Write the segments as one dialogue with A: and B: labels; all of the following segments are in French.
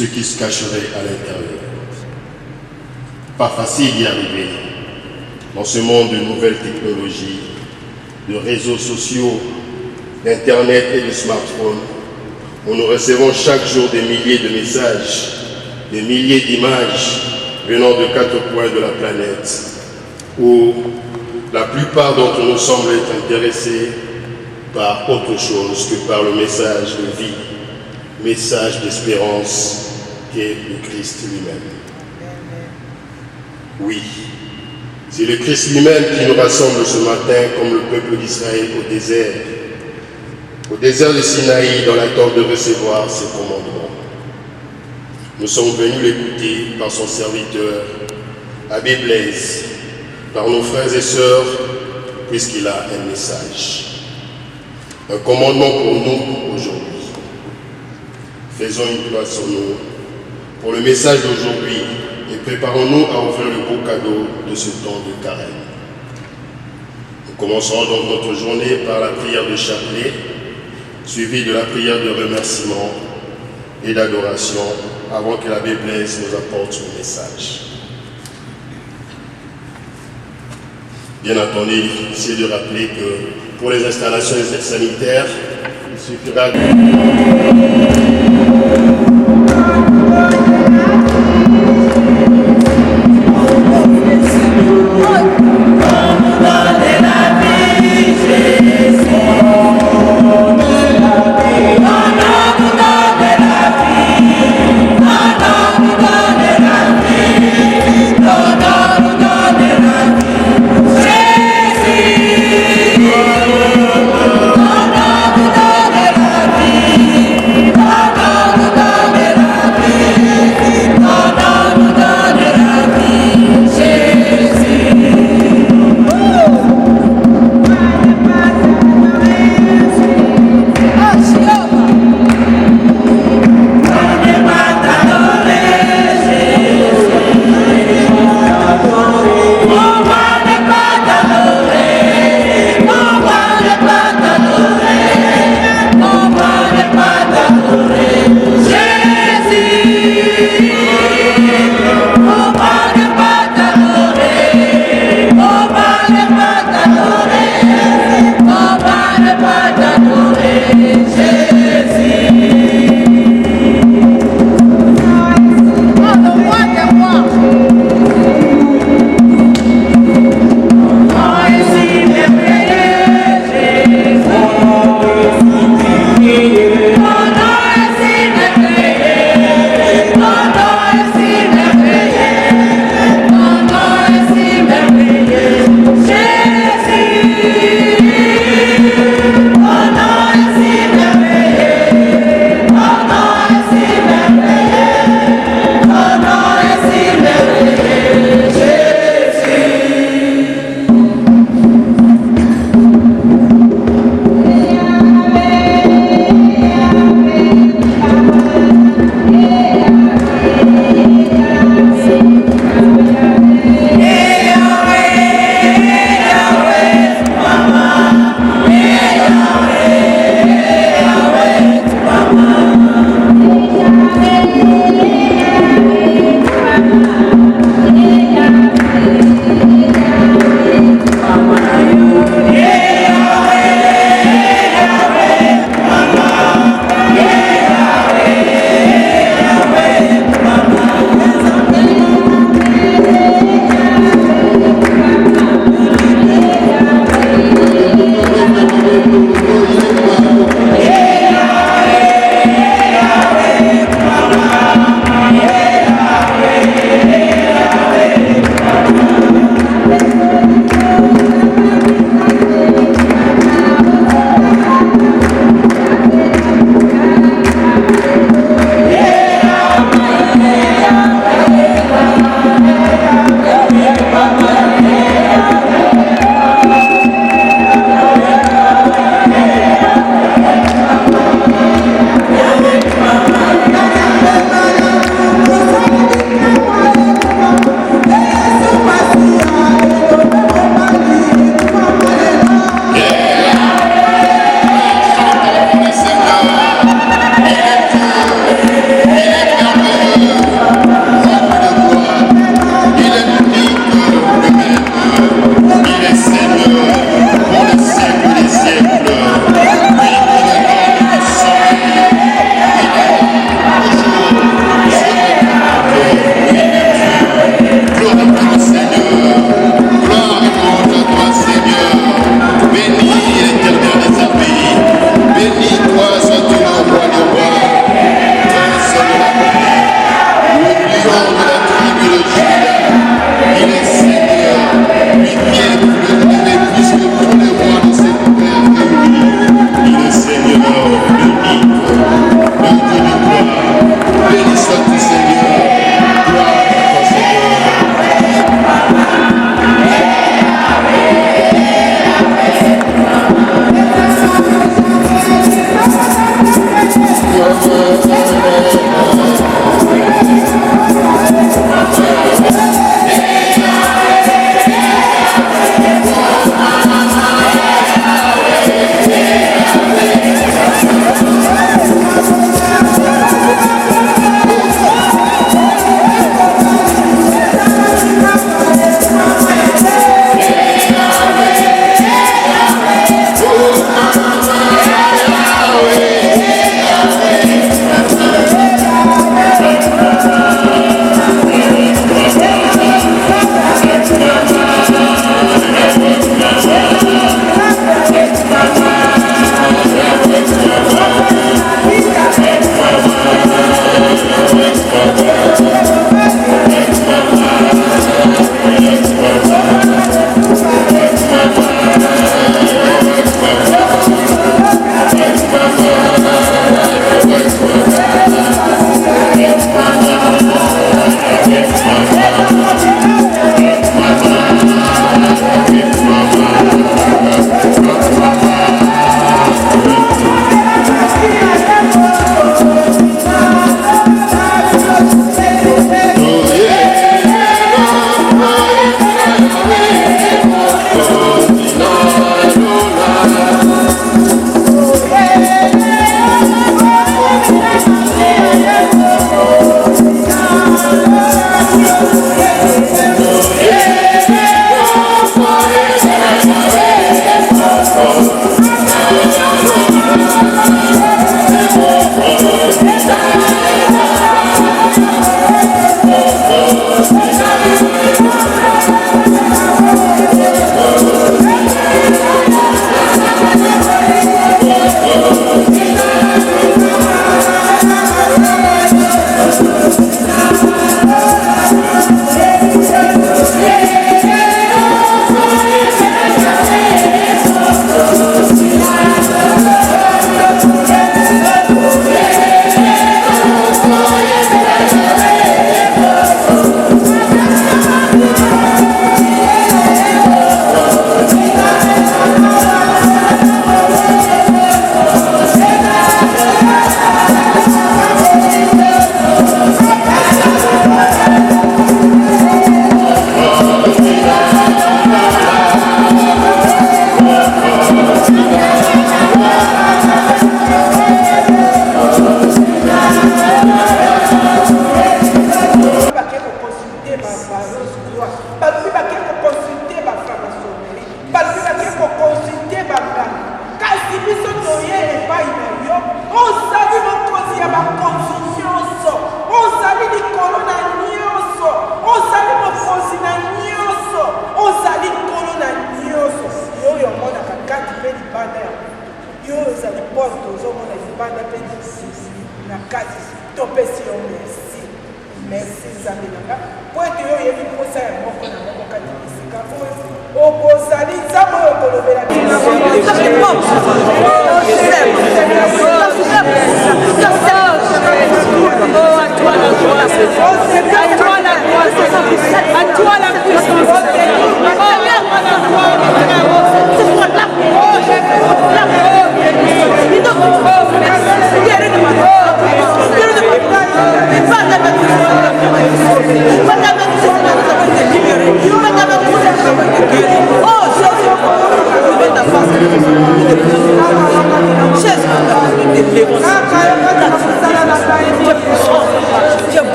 A: ce qui se cacherait à l'intérieur. Pas facile d'y arriver dans ce monde de nouvelles technologies, de réseaux sociaux, d'Internet et de smartphones, où nous recevons chaque jour des milliers de messages, des milliers d'images venant de 4 coins de la planète, où la plupart d'entre nous semblent être intéressés par autre chose que par le message de vie, message d'espérance qu'est le Christ lui-même. Oui, c'est le Christ lui-même qui nous rassemble ce matin comme le peuple d'Israël au désert de Sinaï, dans l'attente de recevoir ses commandements. Nous sommes venus l'écouter par son serviteur, Abbé Blaise, par nos frères et sœurs, puisqu'il a un message. Un commandement pour nous aujourd'hui. Faisons une place sur nous pour le message d'aujourd'hui et préparons-nous à ouvrir le beau cadeau de ce temps de carême. Nous commencerons donc notre journée par la prière de chapelet, suivie de la prière de remerciement et d'adoration avant que l'abbé Blaise nous apporte son message. Bien entendu, il est difficile de rappeler que pour les installations sanitaires, il suffira
B: de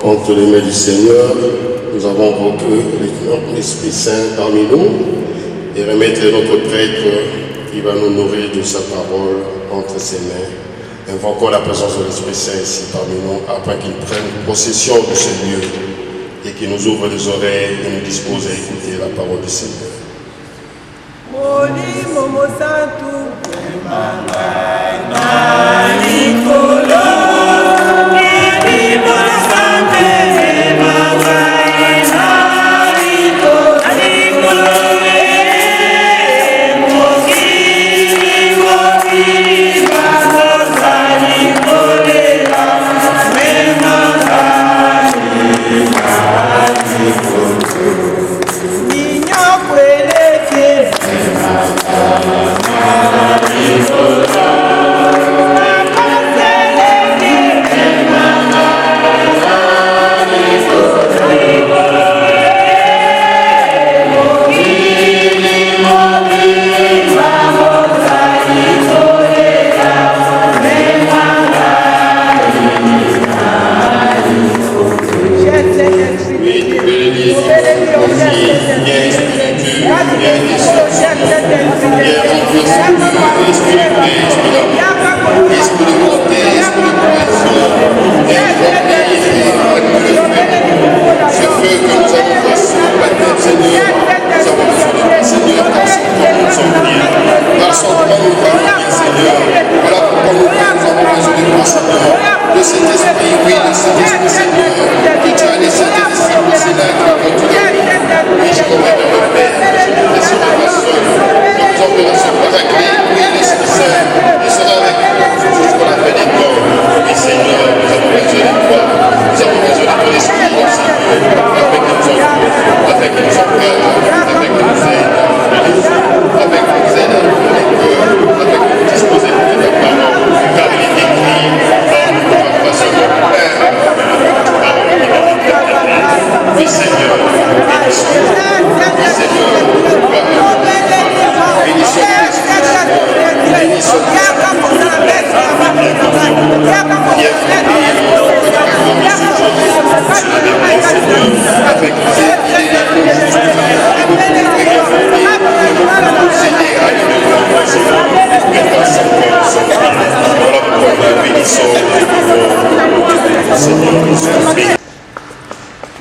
A: Entre les mains du Seigneur, nous avons invoqué l'Esprit Saint parmi nous et remettre notre prêtre qui va nous nourrir de sa parole entre ses mains. Invoquons la présence de l'Esprit Saint ici parmi nous afin qu'il prenne possession de ce lieu et qu'il nous ouvre les oreilles et nous dispose à écouter la parole du Seigneur.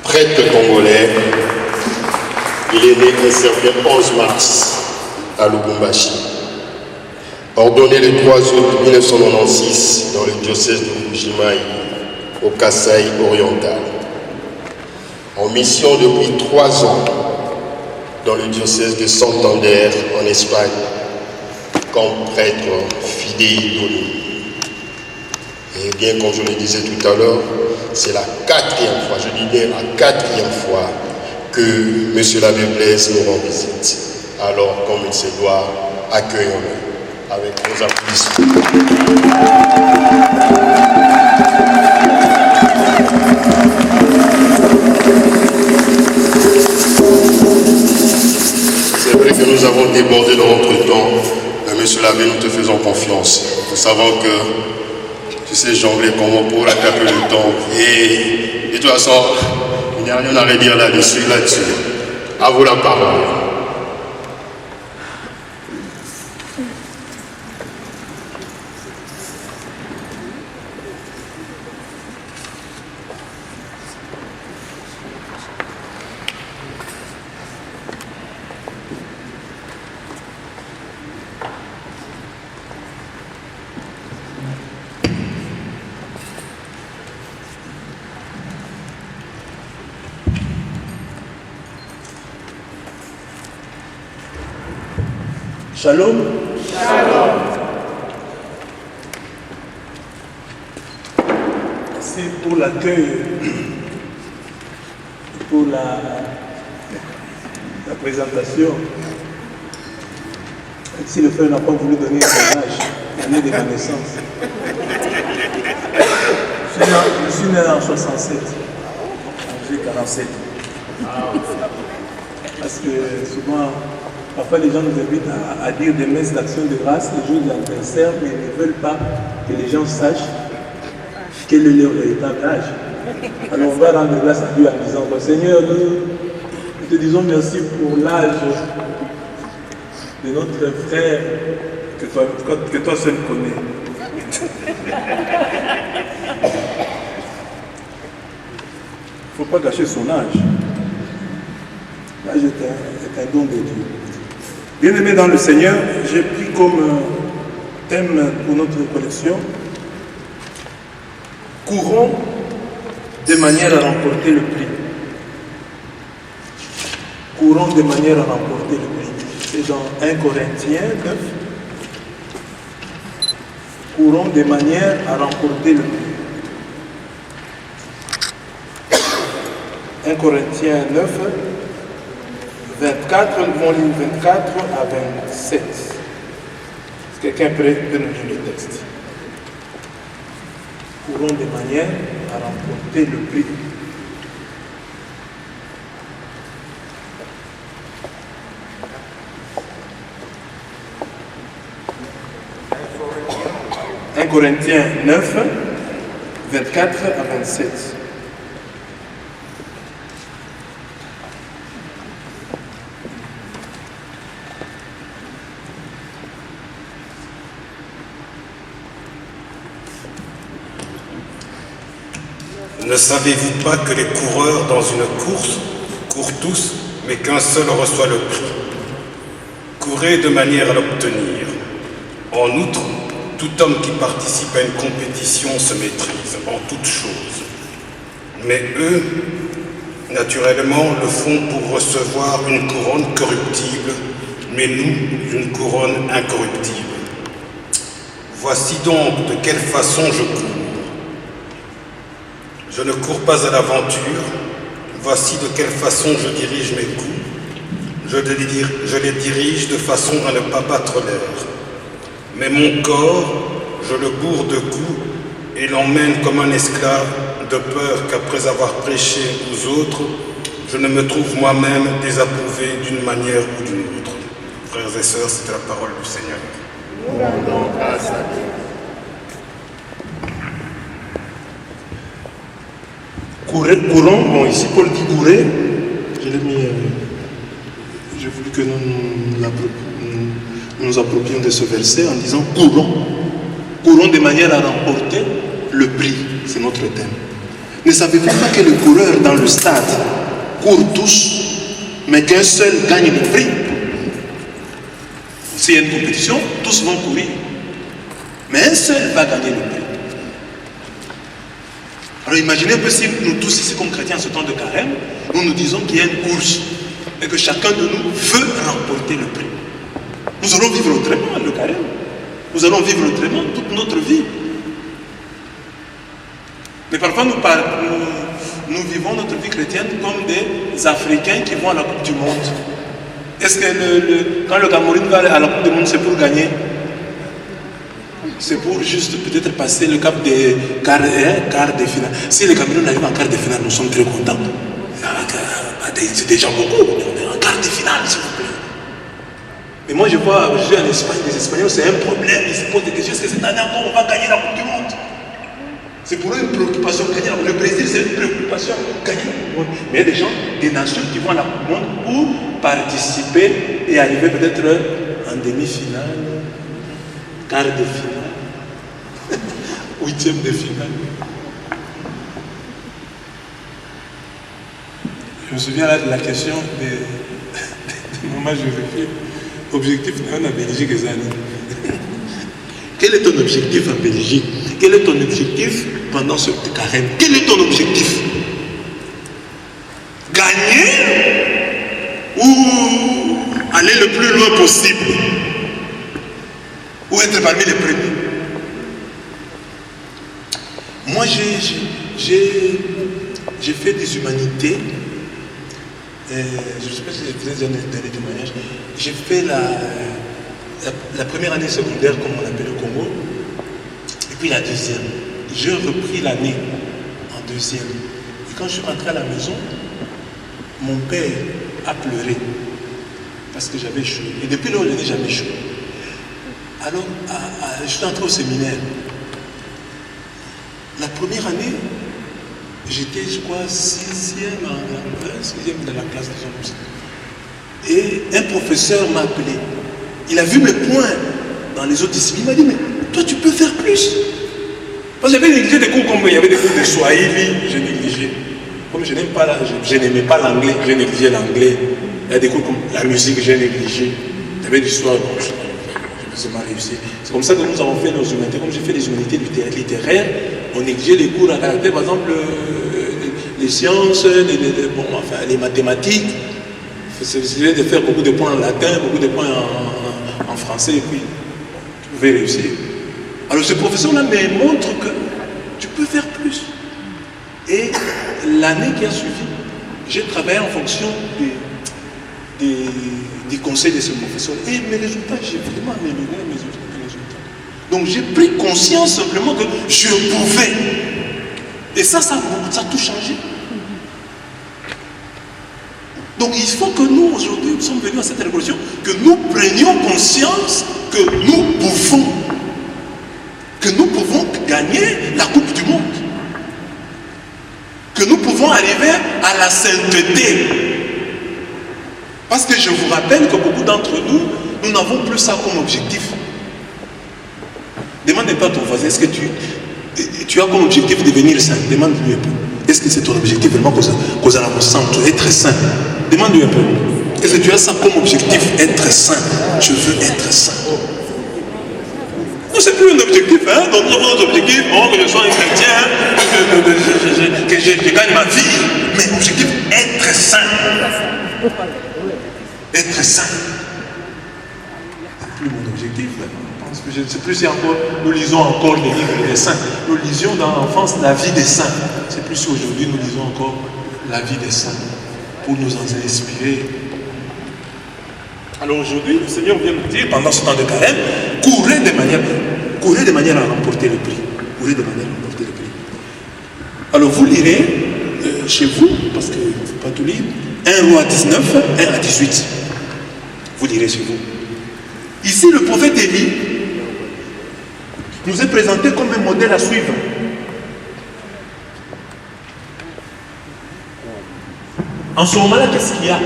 A: Prêtre congolais, il est né un certain 11 mars à Lubumbashi. Ordonné le 3 août 1996 dans le diocèse de Mbujimayi, au Kasaï oriental. En mission depuis 3 ans dans le diocèse de Santander en Espagne, comme prêtre fidèle donné. Et bien, comme je le disais tout à l'heure, c'est la 4e fois, je dis bien la 4e fois que M. l'abbé Blaise nous rend visite. Alors, comme il se doit, accueillons-le avec nos applaudissements. C'est vrai que nous avons débordé dans notre temps, mais M. l'abbé, nous te faisons confiance. Nous savons que tu sais jongler comment pour attraper le temps. Et de toute façon, il n'y a rien à redire là-dessus. À vous la parole.
B: Shalom. Shalom. Merci pour l'accueil, pour la présentation. Si le frère n'a pas voulu donner son âge, l'année de ma naissance. Je suis né en 67. J'ai 47. Parce que souvent, parfois les gens nous invitent à dire des messes d'action de grâce le jour de l'anniversaire, mais ils ne veulent pas que les gens sachent quel est leur véritable âge. Alors on va rendre grâce à Dieu en disant, Seigneur, nous te disons merci pour l'âge de notre frère que toi seul connais. Il ne faut pas gâcher son âge. L'âge est un don de Dieu. Bien-aimés dans le Seigneur, j'ai pris comme thème pour notre collection « Courons de manière à remporter le prix ». Courons de manière à remporter le prix. C'est dans 1 Corinthiens 9. Courons de manière à remporter le prix. 1 Corinthiens 9, 24, nous vont lire 24 à 27. Est-ce que quelqu'un peut nous lire le texte? Courons de manière à remporter le prix. Corinthiens 9, 24 à 27.
C: Ne savez-vous pas que les coureurs dans une course courent tous, mais qu'un seul reçoit le prix? Courez de manière à l'obtenir. En outre, tout homme qui participe à une compétition se maîtrise en toutes choses. Mais eux, naturellement, le font pour recevoir une couronne corruptible, mais nous, une couronne incorruptible. Voici donc de quelle façon je cours. Je ne cours pas à l'aventure. Voici de quelle façon je dirige mes coups. Je les dirige de façon à ne pas battre l'air. Mais mon corps, je le bourre de coups et l'emmène comme un esclave, de peur qu'après avoir prêché aux autres, je ne me trouve moi-même désapprouvé d'une manière ou d'une autre. Frères et sœurs, c'est la parole du Seigneur.
A: Nous rendons grâce à Dieu.
B: Courons, bon ici Paul dit courir, je l'ai mis, j'ai voulu que nous nous approprions de ce verset en disant courons de manière à remporter le prix, c'est notre thème. Ne savez-vous pas que les coureurs dans le stade courent tous, mais qu'un seul gagne le prix? S'il y a une compétition, tous vont courir, mais un seul va gagner le prix. Alors imaginez un peu si nous tous ici comme chrétiens en ce temps de carême, nous nous disons qu'il y a une course et que chacun de nous veut remporter le prix. Nous allons vivre autrement le carême. Nous allons vivre autrement toute notre vie. Mais parfois nous vivons notre vie chrétienne comme des Africains qui vont à la Coupe du Monde. Est-ce que quand le Cameroun va à la Coupe du Monde, c'est pour gagner? C'est pour juste peut-être passer le cap des quarts de finale. Si le Cameroun arrive en quart de finale, nous sommes très contents. C'est déjà beaucoup. On est en quart de finale, s'il vous plaît. Mais moi, je vois, je suis en Espagne, les Espagnols, c'est un problème. Ils se posent des questions. Est-ce que cette année encore, on va gagner la Coupe du Monde? C'est pour eux une préoccupation. Gagner la Coupe du Monde. Le Brésil, c'est une préoccupation. Gagner la Coupe du Monde. Mais il y a des gens, des nations qui vont à la Coupe du Monde pour participer et arriver peut-être en demi-finale, quart de finale, huitième de finale. Je me souviens là de la question de Maman Joséphine. Objectif en Belgique, les années. Quel est ton objectif en Belgique? Quel est ton objectif pendant ce carême? Quel est ton objectif? Gagner ou aller le plus loin possible? ou être parmi les premiers. Moi, j'ai fait des humanités. Je ne sais pas si je vous ai donné des témoignages. J'ai fait la première année secondaire, comme on appelle au Congo, et puis la deuxième. J'ai repris l'année en deuxième. Et quand je suis rentré à la maison, mon père a pleuré parce que j'avais chaud. Et depuis lors, je n'ai jamais chaud. Alors, je suis entré au séminaire. La première année, j'étais, je crois, sixième dans la classe des hommes. Et un professeur m'a appelé. Il a vu mes points dans les autres disciplines. Il m'a dit, mais toi, tu peux faire plus. Parce que j'avais négligé des cours comme il y avait des cours de Swahili, j'ai négligé. Comme je n'aimais pas l'anglais, j'ai négligé l'anglais. Il y a des cours comme la musique, j'ai négligé. Il y avait du soir, donc je n'ai pas réussi. C'est comme ça que nous avons fait nos humanités. Comme j'ai fait les humanités littéraires, on négligeait les cours à caractère, par exemple, les sciences, les mathématiques. J'essayais de faire beaucoup de points en latin, beaucoup de points en français, et puis tu pouvais réussir. Alors ce professeur-là me montre que tu peux faire plus. Et l'année qui a suivi, j'ai travaillé en fonction des conseils de ce professeur. Et mes résultats, j'ai vraiment amélioré mes résultats. Donc j'ai pris conscience simplement que je pouvais. Et ça a tout changé. Donc il faut que nous, aujourd'hui, nous sommes venus à cette révolution, que nous prenions conscience que nous pouvons gagner la Coupe du Monde. Que nous pouvons arriver à la sainteté. Parce que je vous rappelle que beaucoup d'entre nous, nous n'avons plus ça comme objectif. Demande pas à ton voisin, est-ce que tu as comme objectif de devenir saint? Demande-lui un peu. Est-ce que c'est ton objectif vraiment cause à la centre, être saint? Demande-lui un peu. Est-ce que tu as ça comme objectif, être saint? Je veux être saint. Non, c'est plus un objectif, hein? Donc, notre objectif, que je sois un chrétien, que je gagne ma vie, mais l'objectif, être saint. Être saint. C'est plus mon objectif, là. Parce que je ne sais plus si encore, nous lisons encore les livres des saints. Nous lisions dans l'enfance la vie des saints. C'est plus si aujourd'hui nous lisons encore la vie des saints pour nous en inspirer. Alors aujourd'hui, le Seigneur vient nous dire, pendant ce temps de carême, courez de manière à remporter le prix. Courez de manière à remporter le prix. Alors vous lirez chez vous, parce qu'il ne faut pas tout lire, 1 Roi 19, 1 à 18. Vous lirez chez vous. Ici, le prophète Élie nous est présenté comme un modèle à suivre. En ce moment-là, qu'est-ce qu'il y a?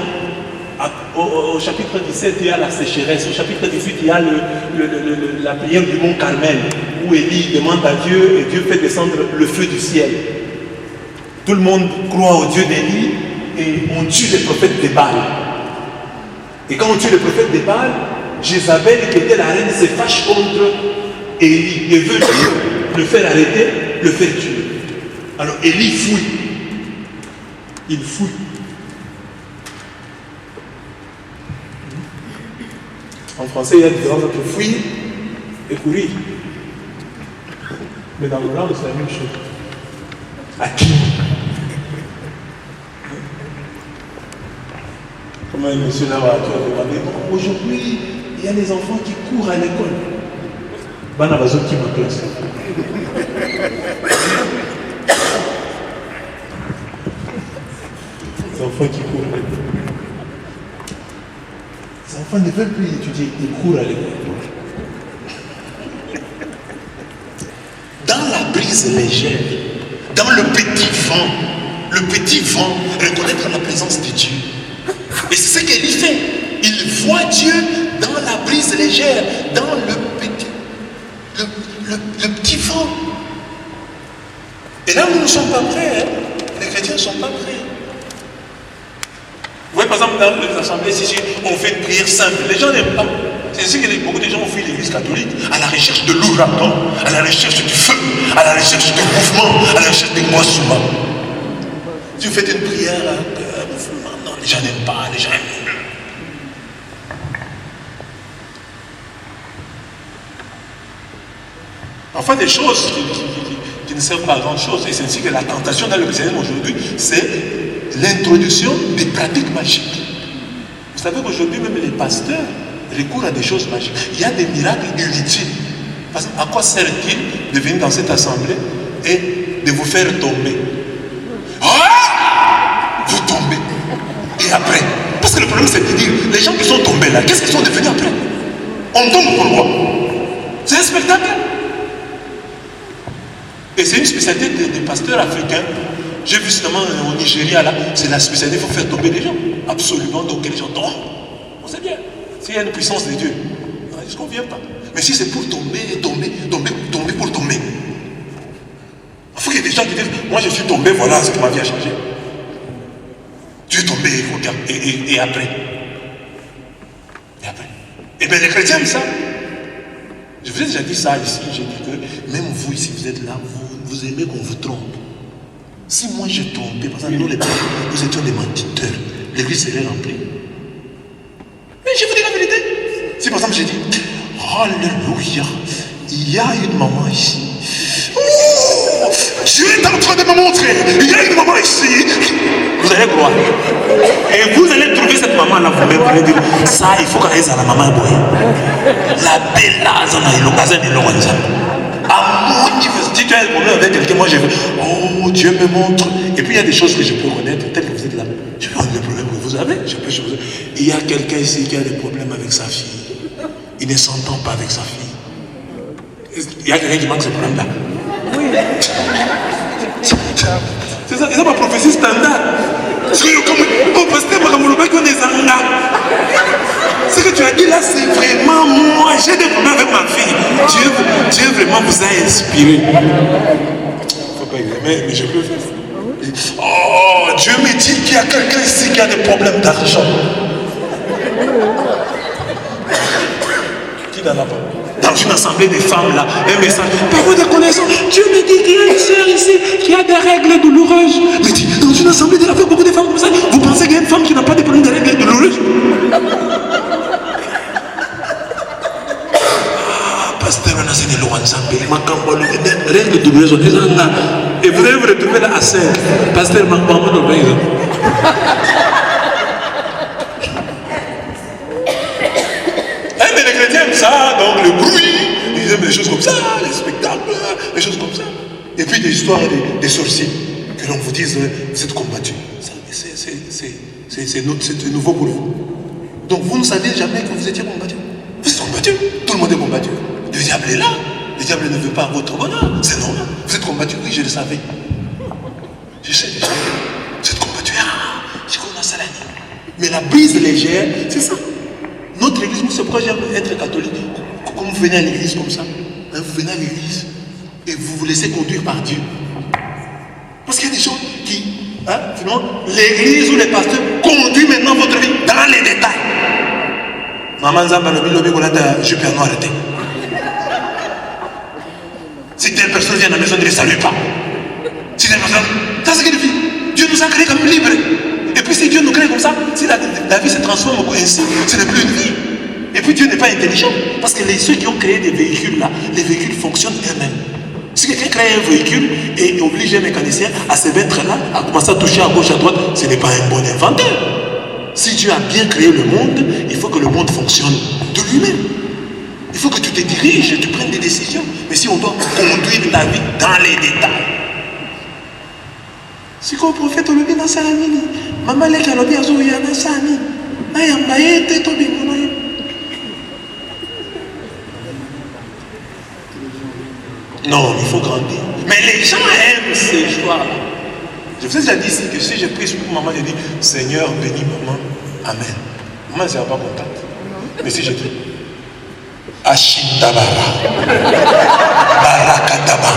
B: Au chapitre 17, il y a la sécheresse. Au chapitre 18, il y a la prière du mont Carmel, où Élie demande à Dieu, et Dieu fait descendre le feu du ciel. Tout le monde croit au Dieu d'Élie, et on tue les prophètes de Baal. Et quand on tue les prophètes de Baal, Jézabel, qui était la reine, se fâche contre Élie et veut le faire arrêter, le faire tuer. Alors Élie fouille. Il fouille. En français, il y a une différence entre fouiller et courir. Mais dans le langue, c'est la même chose. À qui? Comment un monsieur là va demander, aujourd'hui, il y a des enfants qui courent à l'école. Bana bazo qui ma classe. Les enfants qui courent à l'école. Les enfants ne veulent plus étudier, ils courent à l'école. Dans la brise légère, dans le petit vent, reconnaître la présence de Dieu. Et c'est ce qu'Élie fait. Il voit Dieu dans la brise légère, dans le petit vent. Et là, nous ne sommes pas prêts. Hein? Les chrétiens ne sont pas prêts. Vous voyez, par exemple, dans les assemblées, si on fait une prière simple, les gens n'aiment pas. C'est ce que beaucoup de gens ont fui l'église catholique à la recherche de l'ouragan, à la recherche du feu, à la recherche du mouvement, à la recherche des moissements. Si vous faites une prière, non, les gens n'aiment pas, les gens aiment. Enfin, des choses qui ne servent pas à grand chose. Et c'est ainsi que la tentation dans le christianisme aujourd'hui, c'est l'introduction des pratiques magiques. Vous savez qu'aujourd'hui, même les pasteurs recourent à des choses magiques. Il y a des miracles inutiles. Parce que à quoi sert-il de venir dans cette assemblée et de vous faire tomber? Vous tombez. Et après? Parce que le problème, c'est de dire, les gens qui sont tombés là, qu'est-ce qu'ils sont devenus après? On tombe pourquoi? C'est un spectacle. Et c'est une spécialité des pasteurs africains. J'ai vu justement au Nigeria, là, c'est la spécialité, il faut faire tomber les gens. Absolument, donc les gens tombent. On sait bien. S'il y a une puissance de Dieu, je ne conviens pas. Mais si c'est pour tomber pour tomber. Il faut qu'il y ait des gens qui disent, moi je suis tombé, voilà ce que ma vie a changé. Tu es tombé, regarde, et après? Et après? Eh bien les chrétiens aiment ça. Je vous ai déjà dit ça ici, j'ai dit que même vous ici, vous êtes là, vous aimez qu'on vous trompe. Si moi j'ai trompé, par exemple, nous les pères, nous étions des mentiteurs, l'église serait remplie. Mais je vous dis la vérité. Si par exemple j'ai dit, alléluia, il y a une maman ici. Oh, Dieu est en train de me montrer, il y a une maman ici. Vous allez croire. Et vous allez trouver cette maman-là, vous-même, vous allez dire, ça, il faut qu'elle aille à la maman boy. La belle là, si tu as un problème avec quelqu'un, moi je veux, oh Dieu me montre. Et puis il y a des choses que je peux connaître, peut-être que vous êtes là. Je peux connaître le problème que vous avez. Il y a quelqu'un ici qui a des problèmes avec sa fille. Il ne s'entend pas avec sa fille. Il y a quelqu'un qui manque ce problème-là. Oui. C'est ça ma prophétie standard. Parce que comme pasteur Makamouloba qui on est zanga. Ce que tu as dit là, c'est vraiment moi. J'ai des problèmes avec ma fille. Dieu vraiment vous a inspiré. Faut pas examiner, mais je peux faire. Oh, Dieu me dit qu'il y a quelqu'un ici qui a des problèmes d'argent. Qui n'en a pas? Dans une assemblée des femmes là, un message. Par votre connaissance, Dieu me dit qu'il y a une sœur ici qui a des règles douloureuses. Mais dit, dans une assemblée avec beaucoup de femmes comme ça, vous pensez qu'il y a une femme qui n'a pas de problème de règles douloureuses? Pasteur, on a fait des lois de règles douloureuses. Et vous allez vous retrouver là à 5. Pasteur, maman, on va mais les chrétiens aiment ça, donc le bruit, ils aiment des choses comme ça, les spectacles, des choses comme ça. Et puis des histoires des sorciers, que l'on vous dise, vous êtes combattus. C'est nouveau pour vous. Donc vous ne saviez jamais que vous étiez combattus. Vous êtes combattus, tout le monde est combattu. Le diable est là, le diable ne veut pas votre bonheur, c'est normal. Vous êtes combattus, oui, je le savais. Je sais déjà, vous êtes combattus, je connais ça. Mais la brise légère, c'est ça. Notre église, c'est pourquoi j'aime être catholique. Quand vous venez à l'église comme ça, vous venez à l'église et vous vous laissez conduire par Dieu. Parce qu'il y a des gens qui, finalement, l'église ou les pasteurs conduisent maintenant votre vie dans les détails. Maman Zamba, le bilobi, on a je peux arrêter. Si telle personne vient à la maison, ne les salue pas. Si telle personne, ça c'est que Dieu nous a créés comme libres. Et puis si Dieu nous crée comme ça, si la vie se transforme ainsi, ce n'est plus une vie. Et puis Dieu n'est pas intelligent. Parce que ceux qui ont créé des véhicules là, les véhicules fonctionnent eux-mêmes. Si quelqu'un crée un véhicule et oblige un mécanicien à se mettre là, à commencer à toucher à gauche, à droite, ce n'est pas un bon inventeur. Si Dieu a bien créé le monde, il faut que le monde fonctionne de lui-même. Il faut que tu te diriges, tu prennes des décisions. Mais si on doit conduire ta vie dans les détails. Si le prophète le dit dans sa famille, maman l'a dit à Zoya dans sa famille, non, il faut grandir. Mais les gens aiment ces histoires-là. Je vous ai déjà dit ici que si je prie pour maman, je dis Seigneur, bénis maman, Amen. Maman ne sera pas contente. Mais si je dis Ashitabara, Barakataba.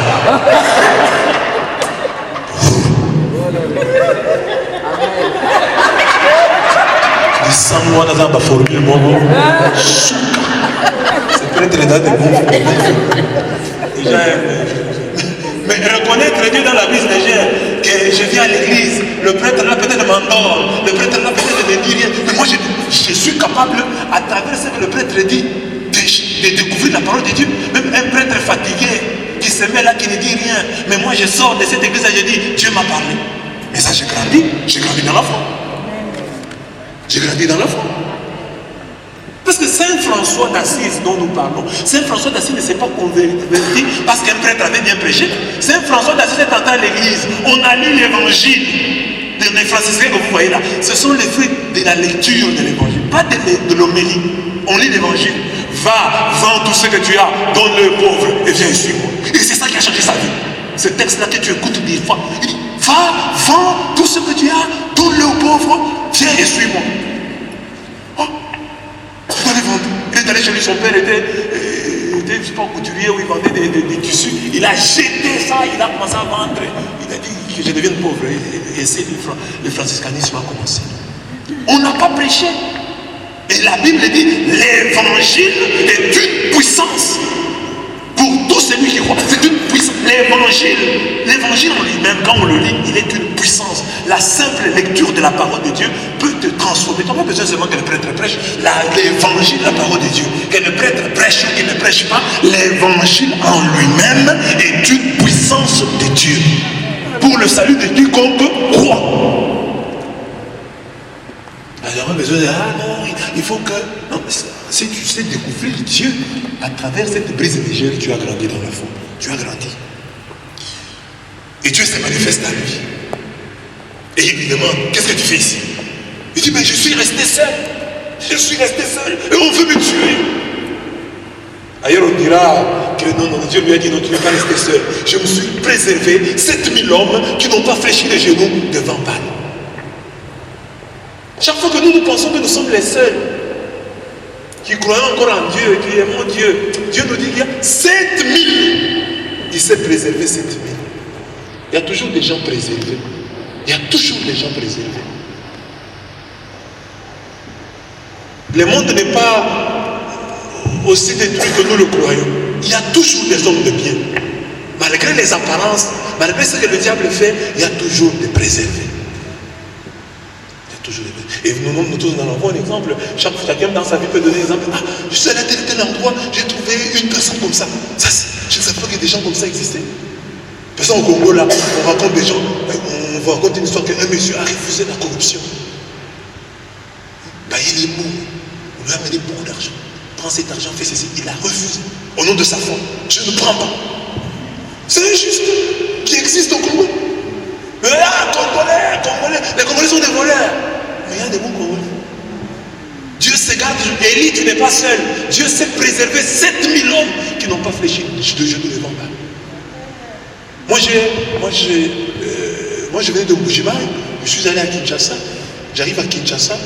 B: Les 100 mois dans la formule, c'est peut-être dans des bons. Mais reconnaître Dieu dans la brise légère, que je viens à l'église, le prêtre là peut-être m'endort, le prêtre là peut-être ne dit rien. Mais moi je suis capable, à travers ce que le prêtre dit, de découvrir la parole de Dieu. Même un prêtre fatigué, se met là, qui ne dit rien. Mais moi, je sors de cette église et je dis, Dieu m'a parlé. Mais ça, j'ai grandi dans la foi. J'ai grandi dans la foi. Parce que Saint François d'Assise dont nous parlons, Saint François d'Assise ne s'est pas converti parce qu'un prêtre avait bien prêché. Saint François d'Assise est entré à l'église. On a lu l'évangile des franciscains que vous voyez là. Ce sont les fruits de la lecture de l'évangile, pas de l'homélie. On lit l'évangile. Va, vends tout ce que tu as, donne-le aux pauvres et viens et suis-moi. Et c'est ça qui a changé sa vie. Ce texte-là que tu écoutes des fois, il dit, va, vends tout ce que tu as, donne-le aux pauvres, viens et suis-moi. Oh, il allait vendre. Il est allé chez lui, son père était je ne sais pas, couturier où il vendait des tissus. Il a jeté ça, il a commencé à vendre. Il a dit que je devienne pauvre. Et c'est le franciscanisme a commencé. On n'a pas prêché. Et la Bible dit, l'évangile est une puissance pour tout celui qui croit. C'est une puissance. L'évangile en lui-même, quand on le lit, il est une puissance. La simple lecture de la parole de Dieu peut te transformer. Tu n'as pas besoin seulement que le prêtre prêche. L'évangile, la parole de Dieu. Que le prêtre prêche ou qu'il ne prêche pas, l'évangile en lui-même est une puissance de Dieu. Pour le salut de quiconque croit. Il n'y a pas besoin de non, il faut que. Non, si tu sais découvrir Dieu à travers cette brise légère, tu as grandi dans la foi. Tu as grandi. Et Dieu se manifeste à lui. Et il lui demande, qu'est-ce que tu fais ici? Il dit, mais je suis resté seul. Je suis resté seul. Et on veut me tuer. Ailleurs on dira que non, Dieu lui a dit, non, tu ne vas pas rester seul. Je me suis préservé 7000 hommes qui n'ont pas fléchi les genoux devant Baal. Chaque fois que nous pensons que nous sommes les seuls qui croyons encore en Dieu et qui aimons Dieu, Dieu nous dit qu'il y a 7000. Il s'est préservé 7000. Il y a toujours des gens préservés. Il y a toujours des gens préservés. Le monde n'est pas aussi détruit que nous le croyons. Il y a toujours des hommes de bien. Malgré les apparences, malgré ce que le diable fait, il y a toujours des préservés. Et nous tous nous avons un exemple. Chacun dans sa vie peut donner un exemple. Ah, je suis allé à tel endroit, j'ai trouvé une personne comme ça. Je ne savais pas que des gens comme ça existaient. Parce qu'au Congo, là, on raconte des gens, on vous raconte une histoire qu'un monsieur a refusé la corruption. Ben, il est mou. On lui a amené beaucoup d'argent. Prends cet argent, fais ceci. Il a refusé. Au nom de sa foi. Je ne prends pas. C'est injuste. Qui existe au Congo. Mais là, Congolais. Les Congolais sont des voleurs. Mais il y a des bons Congolais. Dieu se garde. Élie, tu n'es pas seul. Dieu s'est préservé 7000 hommes qui n'ont pas fléchi de genoux devant Baal. Moi, je venais de Mbujimaï. Je suis allé à Kinshasa. J'arrive à Kinshasa.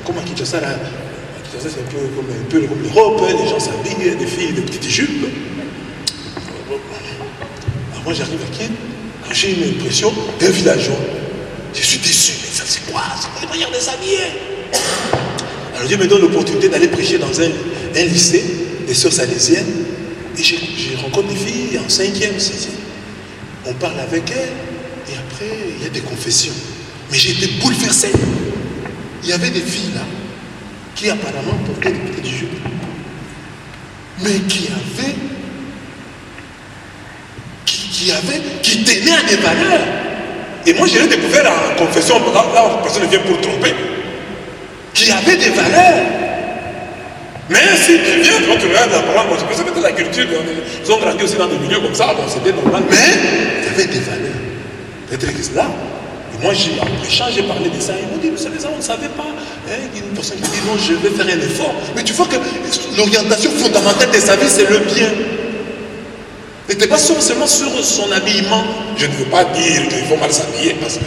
B: Comme à Kinshasa, là, c'est un peu comme l'Europe. Les gens s'habillent, des filles, des petites jupes. Alors moi, j'arrive à Kinshasa. Quand j'ai une impression d'un villageois, je suis déçu. Mais ça, c'est quoi? C'est pas les manières de s'habiller. Alors Dieu me donne l'opportunité d'aller prêcher dans un lycée des sœurs salésiennes. Et je rencontre des filles en 5e, 6e. On parle avec elles. Et après, il y a des confessions. Mais j'ai été bouleversé. Il y avait des filles là qui apparemment portaient des petites jupes. Mais qui tenaient à des valeurs. Et moi, je l'ai découvert en confession, là, personne ne vient pour tromper, qui avait des valeurs. Mais si tu viens, tu vas te regarder la parole, bon, c'est peut-être la culture, ils ont grandi aussi dans des milieux comme ça, bon, c'était normal, mais il y avait des valeurs. Peut-être que c'est là. Et moi, en prêchant, j'ai parlé de ça, ils m'ont dit, vous savez ça, on ne savait pas. Il y a une personne qui dit, non, je vais faire un effort. Mais tu vois que l'orientation fondamentale de sa vie, c'est le bien. N'était pas seulement sur son habillement. Je ne veux pas dire qu'il faut mal s'habiller parce que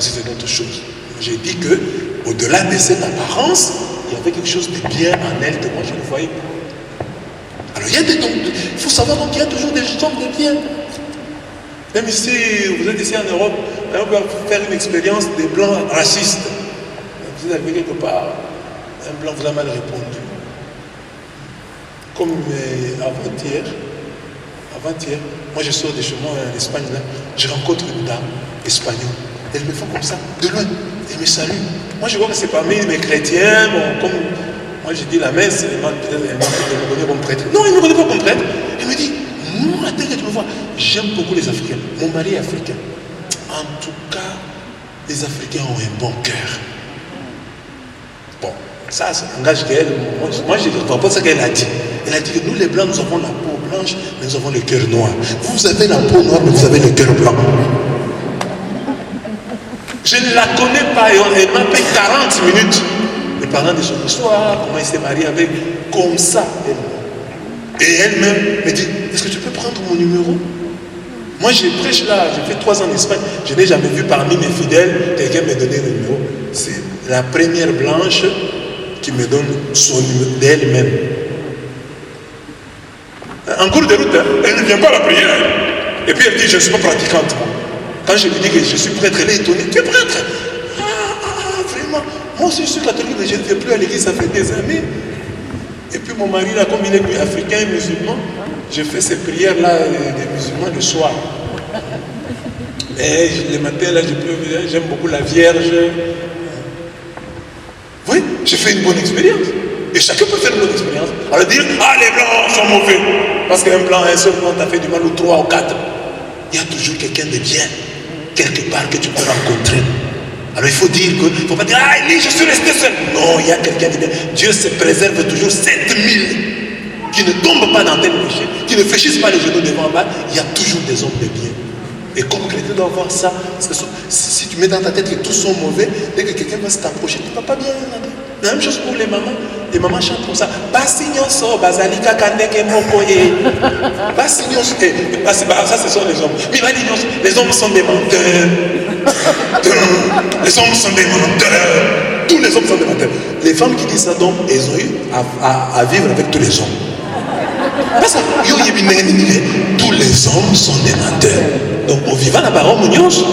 B: c'est une autre chose. J'ai dit que au-delà de cette apparence, il y avait quelque chose de bien en elle que moi je ne voyais pas. Alors il faut savoir donc qu'il y a toujours des gens de bien. Même si vous êtes ici en Europe, on peut faire une expérience des blancs racistes. Vous êtes arrivé quelque part, un blanc vous a mal répondu. Comme avant-hier, moi je sors de chez moi en Espagne, là, je rencontre une dame espagnole. Elle me fait comme ça, de loin, elle me salue. Moi je vois que c'est parmi mes chrétiens, bon, comme moi j'ai dit la messe, elle m'a me connaît comme prêtre. Non, elle ne me connaît pas comme prêtre. Elle me dit, Moi, dès que tu me vois, j'aime beaucoup les Africains. Mon mari est africain. En tout cas, les Africains ont un bon cœur. Bon, ça, c'est un langage qu'elle. Moi, je ne comprends pas ce qu'elle a dit. Elle a dit que nous, les Blancs, nous avons la peau blanche, mais nous avons le cœur noir. Vous avez la peau noire, mais vous avez le cœur blanc. Je ne la connais pas et elle m'a fait 40 minutes. Les parents de son histoire, comment il s'est marié avec, comme ça. Et elle-même me dit, est-ce que tu peux prendre mon numéro? Moi, je prêche là, j'ai fait 3 ans en Espagne. Je n'ai jamais vu parmi mes fidèles quelqu'un me donner le numéro. C'est la première blanche qui me donne son numéro d'elle-même. En cours de route, elle ne vient pas à la prière. Et puis elle dit, je ne suis pas pratiquante. Quand je lui dis que je suis prêtre, elle est étonnée. Tu es prêtre? Vraiment. Moi aussi, je suis catholique, mais je ne vais plus à l'église, ça fait des années. Et puis mon mari, là, comme il est africain et musulman, je fais ces prières-là des musulmans le soir. Et le matin, là, j'aime beaucoup la Vierge. Oui, j'ai fait une bonne expérience. Et chacun peut faire une bonne expérience. Alors dire, ah, les blancs sont mauvais. Parce qu'un blanc, un seul blanc, t'a fait du mal, ou 3 ou 4. Il y a toujours quelqu'un de bien, quelque part, que tu peux rencontrer. Alors il faut dire que, il ne faut pas dire, ah, je suis resté seul. Non, il y a quelqu'un de bien. Dieu se préserve toujours 7000 qui ne tombent pas dans tel péché, qui ne fléchissent pas les genoux devant en bas. Il y a toujours des hommes de bien. Et comme chrétien doit voir ça, si tu mets dans ta tête que tous sont mauvais, dès que quelqu'un va se t'approcher, tu ne vas pas bien regarder. La même chose pour les mamans. Les mamans chantent comme ça. Basignoso, bazalika kandeke mokoye. Basignoso. Ça, ce sont les hommes. Les hommes sont des menteurs. Les hommes sont des menteurs. Tous les hommes sont des menteurs. Les femmes qui disent ça, donc, elles ont eu à vivre avec tous les hommes. Parce que tous les hommes sont des menteurs. Donc, au vivant, la parole mounios.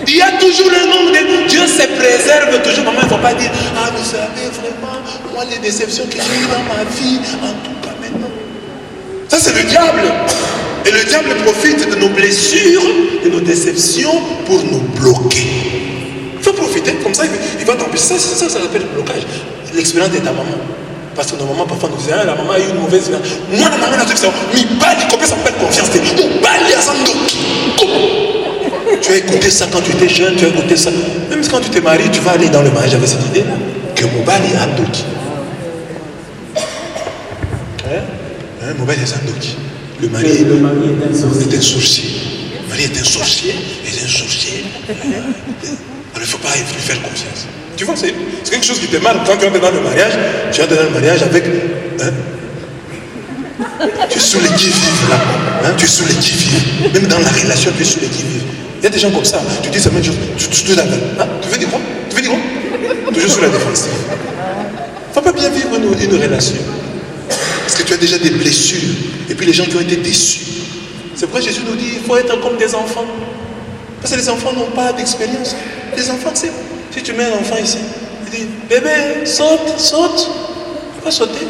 B: Il y a toujours le nom de Dieu se préserve toujours. Maman, il ne faut pas dire, ah, vous savez vraiment, moi, les déceptions que j'ai eues dans ma vie, en tout cas maintenant. Ça, c'est le diable. Et le diable profite de nos blessures, de nos déceptions pour nous bloquer. Il faut profiter, comme ça, il va t'empêcher. Ça s'appelle le blocage. L'expérience de ta maman. Parce que nos mamans, parfois, nous disaient, ah, la maman a eu une mauvaise vie. Moi, la maman, ça s'appelle confiance. Comment? Tu as écouté ça quand tu étais jeune, tu as écouté ça. Même quand tu t'es marié, tu vas aller dans le mariage avec cette idée-là. Que Mobali est Andoki. Mobali est Andoki. Le mari est un sorcier. Le mari est un sorcier. Il est un sorcier. Alors il ne faut pas lui faire confiance. Tu vois, c'est quelque chose qui te marque. Quand tu entres dans le mariage, tu entres dans le mariage avec... tu es sur les qui-vive là. Tu es sur les qui-vive. Même dans la relation, tu es sur les qui-vive. Il y a des gens comme ça. Tu dis la même chose. Tu veux dire quoi? Tu veux dire quoi? Toujours sur la défensive. Il ne faut pas bien vivre une relation. Parce que tu as déjà des blessures. Et puis les gens qui ont été déçus. C'est pourquoi Jésus nous dit il faut être comme des enfants. Parce que les enfants n'ont pas d'expérience. Les enfants, c'est... Si tu mets un enfant ici, il dit bébé, saute, saute. Il va sauter.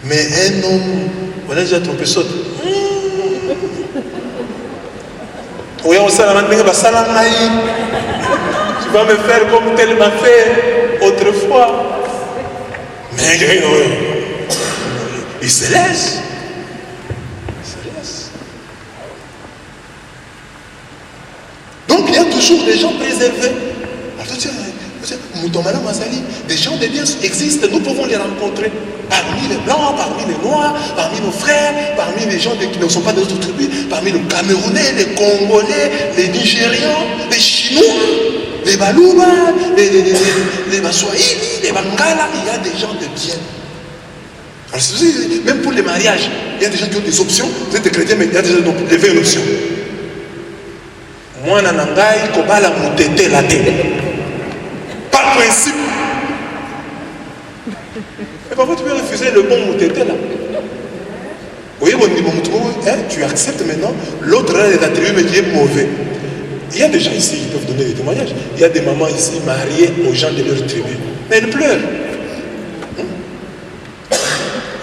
B: Mais un homme, on a déjà trompé, saute. Oui, on s'en a demandé, tu vas me faire comme tel m'a fait autrefois. Mais il se laisse. Donc il y a toujours des gens préservés. Des gens de bien existent, nous pouvons les rencontrer parmi les blancs, parmi les noirs, parmi nos frères, parmi les gens qui ne sont pas de notre tribu, parmi les Camerounais, les Congolais, les Nigérians, les Chinois, les Balouba, les Baswahili, les Bangala. Il y a des gens de bien. Alors, même pour les mariages, il y a des gens qui ont des options. Vous êtes des chrétiens, mais il y a des gens qui ont levé une option. Moi, Nanangai, Kobala Moutete la tête. Par principe. Mais parfois, tu peux refuser le bon Moutete là. Oui, tu acceptes maintenant. L'autre là est attribué, mais qui est mauvais. Il y a des gens ici qui peuvent donner des témoignages. Il y a des mamans ici mariées aux gens de leur tribu. Mais elles pleurent.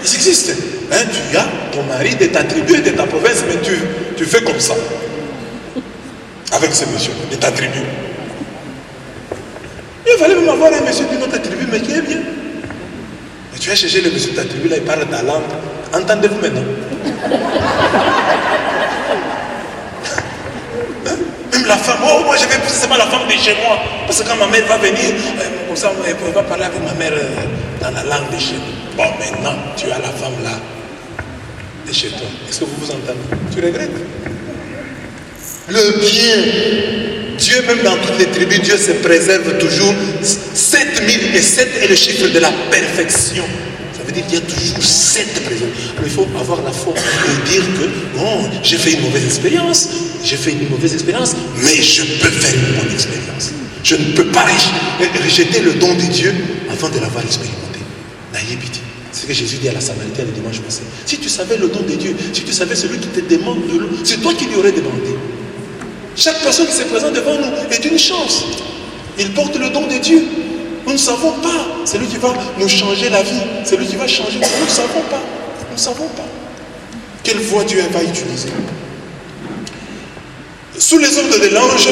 B: Ils existent. Tu as ton mari de ta tribu et de ta province, mais tu fais comme ça. Avec ce monsieur de ta tribu. Il fallait même avoir un monsieur de notre tribu, mais qui est bien. Tu as cherché le monsieur de ta tribu, là, il parle ta langue. Entendez-vous maintenant? Même la femme, oh, moi je vais pousser seulement la femme de chez moi. Parce que quand ma mère va venir, comme ça, elle va parler avec ma mère dans la langue de chez nous. Bon, maintenant, tu as la femme là, de chez toi. Est-ce que vous vous entendez? Tu regrettes? Le bien, Dieu, même dans toutes les tribus, Dieu se préserve toujours. 7000 et 7 est le chiffre de la perfection. Ça veut dire qu'il y a toujours 7 présents. Alors il faut avoir la force de dire que, bon, j'ai fait une mauvaise expérience, mais je peux faire une bonne expérience. Je ne peux pas rejeter le don de Dieu avant de l'avoir expérimenté. N'ayez pitié. C'est ce que Jésus dit à la Samaritaine le dimanche passé. Si tu savais le don de Dieu, si tu savais celui qui te demande de l'eau, c'est toi qui lui aurais demandé. Chaque personne qui se présente devant nous est une chance. Il porte le don de Dieu. Nous ne savons pas. C'est lui qui va nous changer la vie. C'est lui qui va changer. Nous ne savons pas. Nous ne savons pas. Quelle voie Dieu va utiliser? Sous les ordres de l'ange,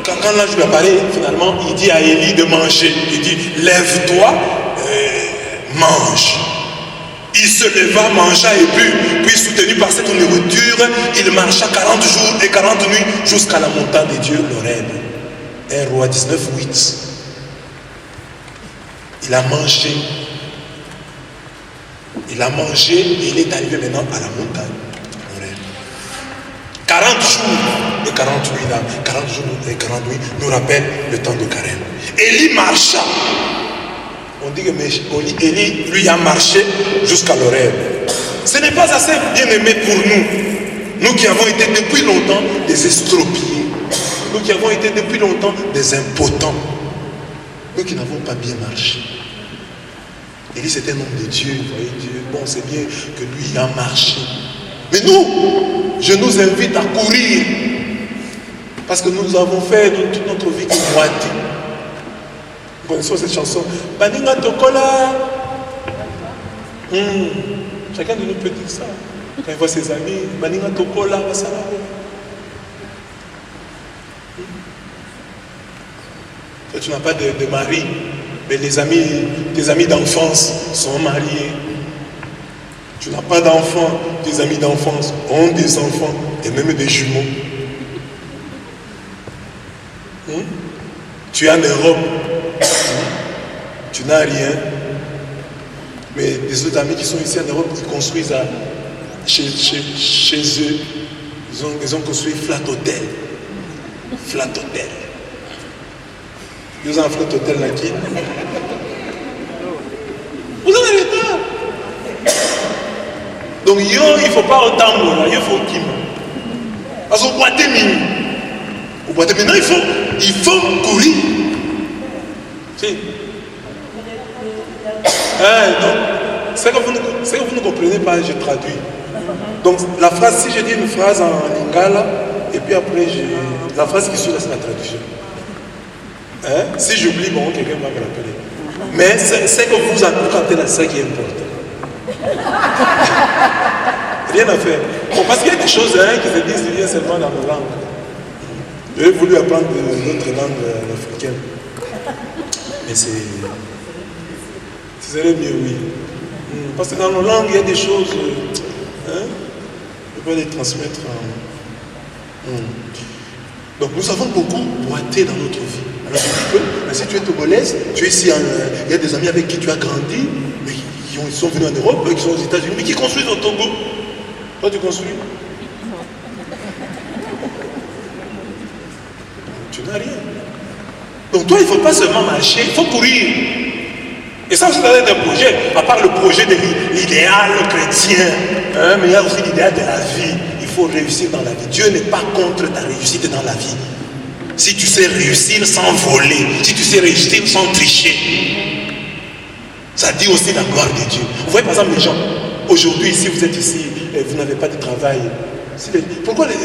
B: quand l'ange lui apparaît, finalement, il dit à Élie de manger. Il dit, lève-toi, mange. Il se leva, mangea et but, puis soutenu par cette nourriture, il marcha 40 jours et 40 nuits jusqu'à la montagne de Dieu, l'Horeb. 1 Roi 19, 8. Il a mangé. Il a mangé et il est arrivé maintenant à la montagne, l'Horeb. 40 jours et 40 nuits là, 40 jours et 40 nuits nous rappellent le temps de carême. Élie marcha. On dit que Élie, lui, a marché jusqu'à l'Horeb. Ce n'est pas assez bien aimé pour nous. Nous qui avons été depuis longtemps des estropiés. Nous qui avons été depuis longtemps des impotents. Nous qui n'avons pas bien marché. Élie, c'était un homme de Dieu. Vous voyez, Dieu. Bon, c'est bien que lui a marché. Mais nous, je nous invite à courir. Parce que nous avons fait toute notre vie une moitié. Vous connaissez cette chanson? Baninga Tokola. Chacun de nous peut dire ça. Quand il voit ses amis, Baninga Tokola, Basala. Toi, tu n'as pas de mari, mais tes amis d'enfance sont mariés. Tu n'as pas d'enfants, tes amis d'enfance ont des enfants et même des jumeaux. Tu es en Europe. Tu n'as rien, mais des autres amis qui sont ici en Europe, ils construisent chez eux, ils ont construit flat hotel. Flat hotel. Ils ont un flat hotel là qui. Vous en avez retard. Donc il ne faut pas autant, il faut qu'il. Parce qu'on boit des mines. Maintenant il faut courir. Si. Donc, ce que vous ne comprenez pas, je traduis. Donc, la phrase, si je dis une phrase en lingala, et puis après, la phrase qui suit là, c'est la traduction. Si j'oublie, bon, quelqu'un va me rappeler. Mais c'est que vous approchez là, c'est ça qui est important. Rien à faire. Bon, parce qu'il y a des choses qui se disent bien seulement dans nos langues. J'ai voulu apprendre d'autres langues africaines. Mais ce serait mieux, oui. Parce que dans nos langues, il y a des choses. On peut les transmettre. Donc nous avons beaucoup boité dans notre vie. Alors tu peux, mais si tu es togolaise, tu es ici, il y a des amis avec qui tu as grandi, mais ils sont venus en Europe, qui sont aux États-Unis, mais qui construisent au Togo. Toi tu construis? Tu n'as rien. Donc toi, il ne faut pas seulement marcher, il faut courir. Et ça, c'est un projet, à part le projet de l'idéal chrétien, mais il y a aussi l'idéal de la vie. Il faut réussir dans la vie. Dieu n'est pas contre ta réussite dans la vie. Si tu sais réussir sans voler, si tu sais réussir sans tricher, ça dit aussi la gloire de Dieu. Vous voyez par exemple les gens, aujourd'hui, si vous êtes ici et vous n'avez pas de travail, pourquoi les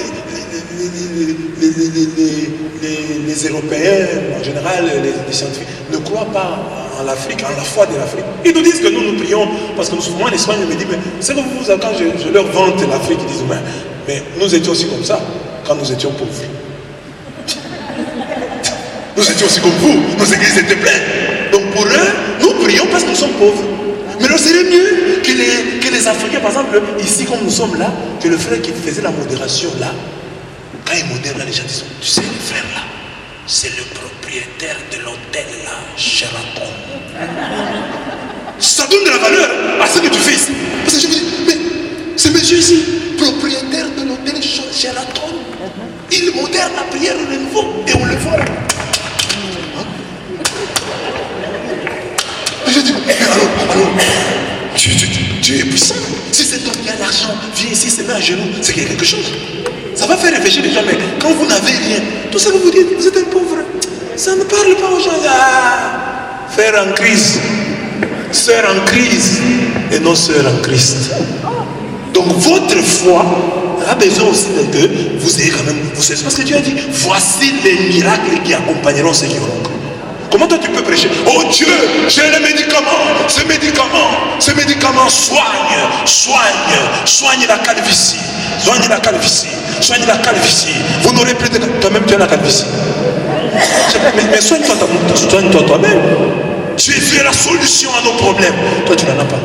B: Européens, en général, les scientifiques, ne croient pas en l'Afrique, en la foi de l'Afrique? Ils nous disent que nous prions, parce que moi en Espagne, je me dis, mais c'est que vous, quand je leur vante l'Afrique, ils disent, mais nous étions aussi comme ça, quand nous étions pauvres. Nous étions aussi comme vous, nos églises étaient pleines. Donc pour eux, nous prions parce que nous sommes pauvres. Mais Alors serait mieux que les Africains, par exemple, ici comme nous sommes là, que le frère qui faisait la modération là, quand il modère là, les gens disent, tu sais le frère là, c'est le propriétaire de l'hôtel là, Sheraton. Ça donne de la valeur à ce que tu fais ici. Parce que je me dis, mais ce monsieur ici, propriétaire de l'hôtel Sheraton, il modère la prière de nouveau et on le voit. Je dis, alors, Dieu est puissant. Si cet homme qui a l'argent vient ici, se met à genoux, c'est qu'il y a quelque chose. Ça va faire réfléchir les gens, mais quand vous n'avez rien, tout ça que vous dites, vous êtes un pauvre. Ça ne parle pas aux gens. Ah, frère en crise, sœur en crise, et non sœur en Christ. Donc votre foi a besoin aussi que vous ayez quand même, vous savez, parce que Dieu a dit, voici les miracles qui accompagneront ceux qui auront cru. Comment toi tu peux prêcher? Oh Dieu, j'ai le médicament, ce médicament soigne la calvitie, soigne la calvitie. Vous n'aurez plus de... Toi-même tu as la calvitie. Mais soigne-toi toi-même. Tu es la solution à nos problèmes. Toi tu n'en as pas.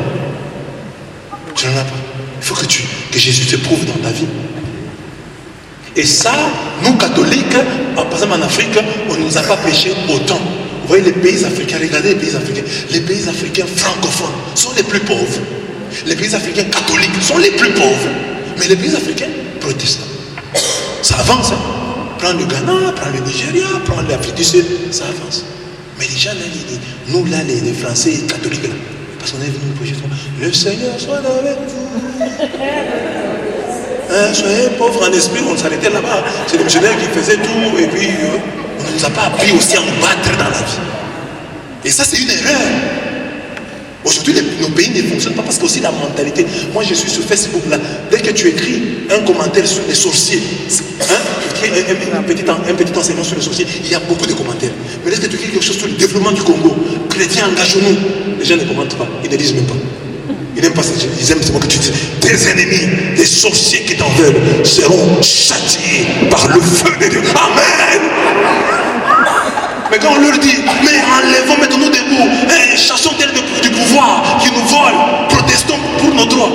B: Tu n'en as pas. Il faut que Jésus te prouve dans ta vie. Et ça, nous catholiques, par exemple en Afrique, on ne nous a pas prêché autant. Vous voyez les pays africains, regardez les pays africains. Les pays africains francophones sont les plus pauvres. Les pays africains catholiques sont les plus pauvres. Mais les pays africains protestants, ça avance. Hein? Prends le Ghana, prends le Nigeria, prends l'Afrique du Sud, ça avance. Mais les gens là, nous là, les Français catholiques là, parce qu'on est venu nous prêcher, le Seigneur soit avec vous. Hein, soyez pauvres en esprit, on s'arrêtait là-bas. C'est le missionnaire qui faisait tout et puis on ne nous a pas appris aussi à nous battre dans la vie. Et ça, c'est une erreur. Aujourd'hui, nos pays ne fonctionnent pas parce que aussi la mentalité. Moi, je suis sur Facebook là. Dès que tu écris un commentaire sur les sorciers, un petit enseignement sur les sorciers, il y a beaucoup de commentaires. Mais dès que tu écris quelque chose sur le développement du Congo, chrétiens, engageons-nous, les gens ne commentent pas. Ils ne lisent même pas. Ils n'aiment pas ça. Ils aiment seulement que tu dises tes ennemis, les sorciers qui t'en veulent, seront châtiés par le feu de Dieu. Amen. Mais quand on leur dit, mais enlevons, mettons-nous debout, chassons tel du pouvoir qui nous vole, protestons pour nos droits.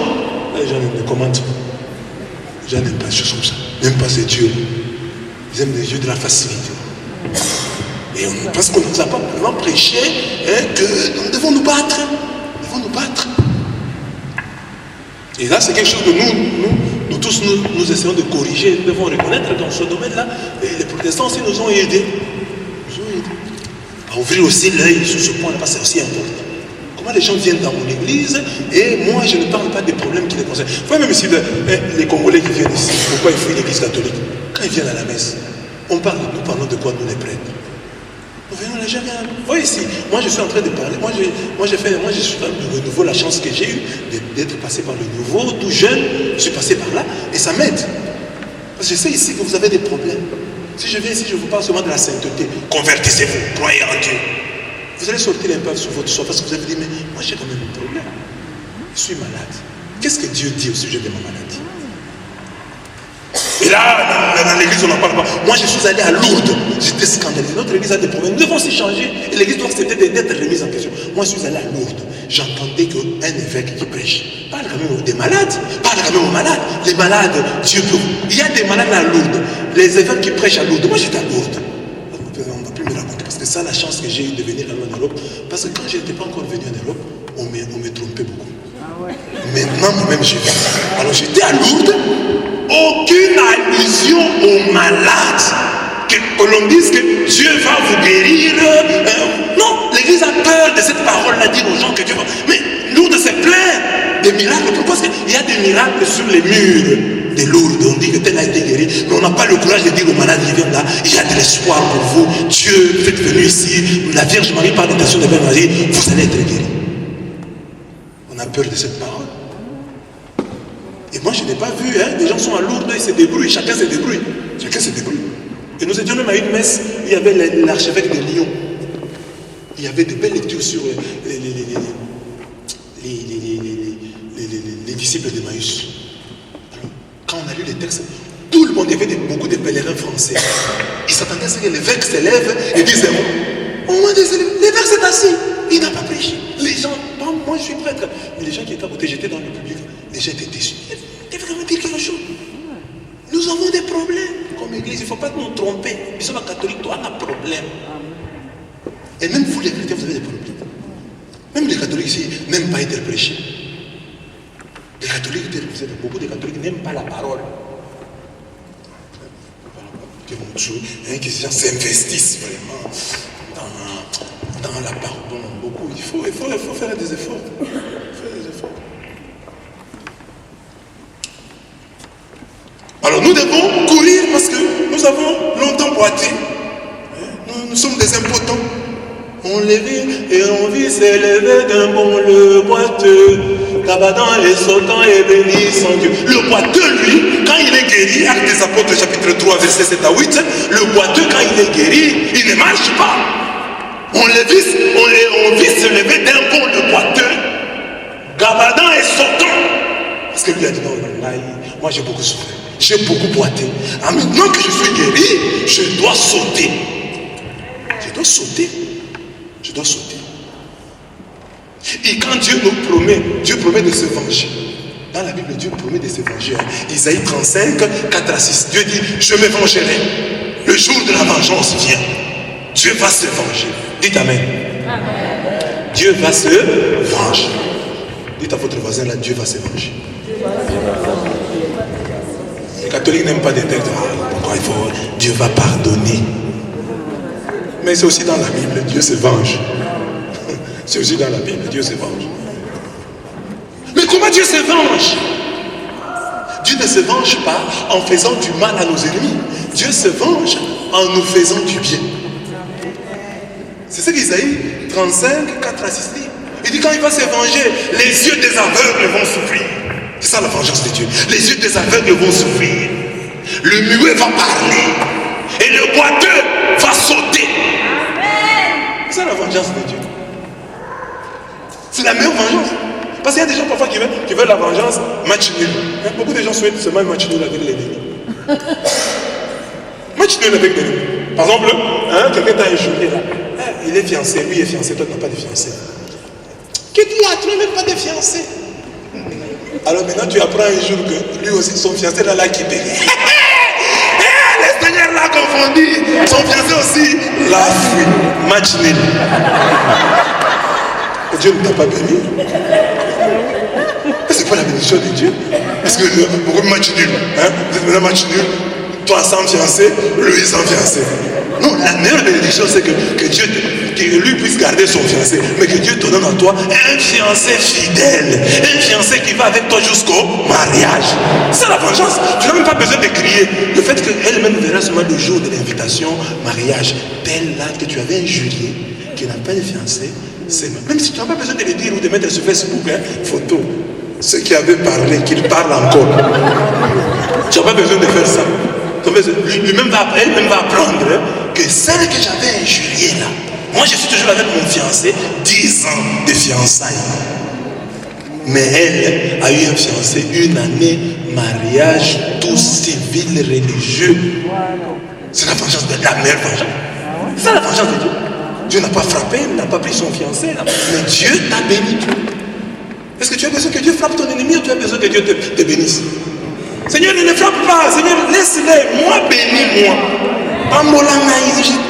B: Les gens ne commentent pas. Les gens n'aiment pas des choses comme ça. Ils n'aiment pas ces dieux. Ils aiment les dieux de la facilité. Et parce qu'on ne nous a pas vraiment prêché que nous devons nous battre. Nous devons nous battre. Et là, c'est quelque chose que nous tous, nous essayons de corriger. Nous devons reconnaître que dans ce domaine-là, les protestants aussi nous ont aidés. À ouvrir aussi l'œil sur ce point-là, parce que c'est aussi important. Comment les gens viennent dans mon église et moi, je ne parle pas des problèmes qui les concernent. Vous voyez même ici, les Congolais qui viennent ici, pourquoi ils fuient l'église catholique? Quand ils viennent à la messe, nous parlons de quoi, nous les prêtres? On n'a jamais... Vous voyez ici, moi je suis en train de parler, moi je suis dans le renouveau, la chance que j'ai eue d'être passé par le nouveau, tout jeune, je suis passé par là, et ça m'aide. Parce que je sais ici que vous avez des problèmes. Si je viens ici, je vous parle seulement de la sainteté. Convertissez-vous, croyez en Dieu. Vous allez sortir un peu sur votre soif parce que vous avez dit, mais moi j'ai quand même un problème. Je suis malade. Qu'est-ce que Dieu dit au sujet de ma maladie? Et là, dans l'église, on n'en parle pas. Moi, je suis allé à Lourdes. J'étais scandalisé. Notre église a des problèmes. Nous devons s'y changer. Et l'église doit accepter d'être remise en question. Moi, je suis allé à Lourdes. J'entendais qu'un évêque qui prêche parle quand même des malades. Parle quand même aux malades. Les malades, Dieu peut. Il y a des malades à Lourdes. Les évêques qui prêchent à Lourdes. Moi, j'étais à Lourdes. On ne va plus me raconter. Parce que c'est la chance que j'ai eu de venir en Europe. Parce que quand je n'étais pas encore venu en Europe, on me trompait beaucoup. Maintenant, moi-même, j'ai vu. Alors, j'étais à Lourdes. Aucune allusion aux malades. Que l'on dise que Dieu va vous guérir. Non, l'église a peur de cette parole-là, dire aux gens que Dieu va. Mais Lourdes, c'est plein de miracles. Pourquoi? Parce qu'il y a des miracles sur les murs de Lourdes. On dit que tel a été guéri. Mais on n'a pas le courage de dire aux malades qui viennent là, il y a de l'espoir pour vous. Dieu, vous êtes venus ici. La Vierge Marie, par l'intention de Mère Marie, vous allez être guéris. On a peur de cette parole. Et moi, je n'ai pas vu, des gens sont à Lourdes, ils se débrouillent, chacun se débrouille. Chacun se débrouille. Et nous étions même à une messe, il y avait l'archevêque de Lyon. Il y avait de belles lectures sur les disciples d'Emmaüs. Alors, quand on a lu les textes, tout le monde, il y avait beaucoup de pèlerins français. Ils s'attendaient à ce que l'évêque se lève et dise, au moins l'évêque s'est assis, il n'a pas prêché. Les gens, moi Moi, je suis prêtre. Mais les gens qui étaient à côté, j'étais dans le public. Les gens étaient déçus. Il faut vraiment dire quelque chose. Nous avons des problèmes comme église. Il ne faut pas nous tromper. Nous sommes catholiques, toi, on a un problème. Et même vous, les chrétiens, vous avez des problèmes. Même les catholiques ici n'aiment pas être prêchés. Les catholiques, beaucoup de catholiques n'aiment pas la parole. Que ces gens s'investissent vraiment dans la parole. Beaucoup. Il faut faire des efforts. Alors nous devons courir parce que nous avons longtemps boité. Nous sommes des impotents. On lévit et on vit s'élever d'un bon le boiteux. Cabadan est sautant et béni sans Dieu. Le boiteux, lui, quand il est guéri, Actes des Apôtres, chapitre 3, verset 7 à 8, le boiteux, quand il est guéri, il ne marche pas. On vit se lever d'un bon le boiteux. Cabadan est sautant. Parce que lui a dit non, moi j'ai beaucoup souffert. J'ai beaucoup boité. Maintenant que je suis guéri, je dois sauter. Je dois sauter. Et quand Dieu nous promet, Dieu promet de se venger. Dans la Bible, Dieu promet de se venger. Isaïe 35, 4 à 6. Dieu dit, je me vengerai. Le jour de la vengeance vient. Dieu va se venger. Dites Amen. Dieu va se venger. Dites à votre voisin là, Dieu va se venger. Les catholiques n'aiment pas des textes. Pourquoi Dieu va pardonner. Mais c'est aussi dans la Bible, Dieu se venge. C'est aussi dans la Bible, Dieu se venge. Mais comment Dieu se venge? Dieu ne se venge pas en faisant du mal à nos ennemis. Dieu se venge en nous faisant du bien. C'est ce qu'Isaïe 35, 4 à 6 dit. Il dit quand il va se venger, les yeux des aveugles vont souffrir. C'est ça la vengeance de Dieu. Les yeux des aveugles vont souffrir. Le muet va parler. Et le boiteux va sauter. C'est ça la vengeance de Dieu. C'est la meilleure vengeance. Parce qu'il y a des gens parfois qui veulent la vengeance match nul. Beaucoup de gens souhaitent seulement un match nul avec l'ennemi. Match nul avec l'ennemi. Par exemple, quelqu'un t'a injurié là. Il est fiancé, lui est fiancé, toi tu n'as pas de fiancé. Qu'est-ce qu'il y a? Tu n'as même pas de fiancé. Alors maintenant tu apprends un jour que lui aussi, son fiancé là qui paye. Le Seigneur l'a confondu. Son fiancé aussi l'a fui. Match nul. Dieu ne t'a pas béni. C'est pas la bénédiction de Dieu. Parce que beaucoup de matchs nuls. Vous êtes maintenant match nul. Toi sans fiancé, lui sans fiancé. Non, la meilleure bénédiction c'est que Dieu, que lui puisse garder son fiancé. Mais que Dieu te donne à toi un fiancé fidèle. Un fiancé qui va avec toi jusqu'au mariage. C'est la vengeance. Tu n'as même pas besoin de crier. Le fait qu'elle-même verra seulement le jour de l'invitation, mariage, tel là que tu avais injurié, qui n'a pas de fiancé. Même si tu n'as pas besoin de le dire ou de mettre sur Facebook, photo. Ceux qui avaient parlé, qu'ils parlent encore. Tu n'as pas besoin de faire ça. Elle-même va apprendre que celle que j'avais injuriée là, moi je suis toujours avec mon fiancé, 10 ans de fiançailles. Mais elle a eu un fiancé, une année, mariage, tout civil, religieux. C'est la vengeance de la meilleure vengeance. C'est la vengeance de Dieu. Dieu n'a pas frappé, il n'a pas pris son fiancé, là. Mais Dieu t'a béni. Est-ce que tu as besoin que Dieu frappe ton ennemi ou tu as besoin que Dieu te bénisse? Seigneur, ne frappe pas. Seigneur, laisse-les. Moi, bénis-moi.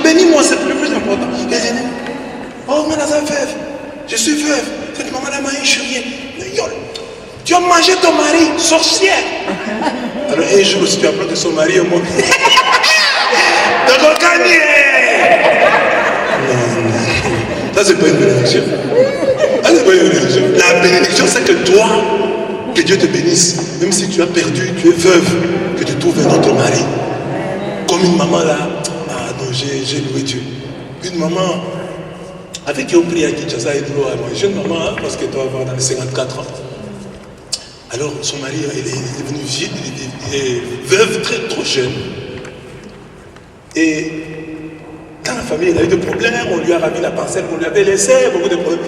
B: Bénis-moi, c'est le plus important. Oh, mais la veuve. Je suis veuve. Cette maman-là m'a injurié. Tu as mangé ton mari, sorcière. Alors, un jour, si tu apprends que son mari est mort. Donc, on gagne. Ça, c'est pas une bénédiction. Ça, c'est pas une bénédiction. La bénédiction, c'est que toi, que Dieu te bénisse. Même si tu as perdu, tu es veuve, que tu trouves un autre mari. Comme une maman là, dont j'ai loué Dieu. Une maman avec qui on prie à Kinshasa et une jeune maman, parce qu'elle doit avoir dans les 54 ans. Alors son mari, il est devenu vieux, il est veuve trop jeune. Et dans la famille, il a eu des problèmes, on lui a ravi la parcelle qu'on lui avait laissée, beaucoup de problèmes.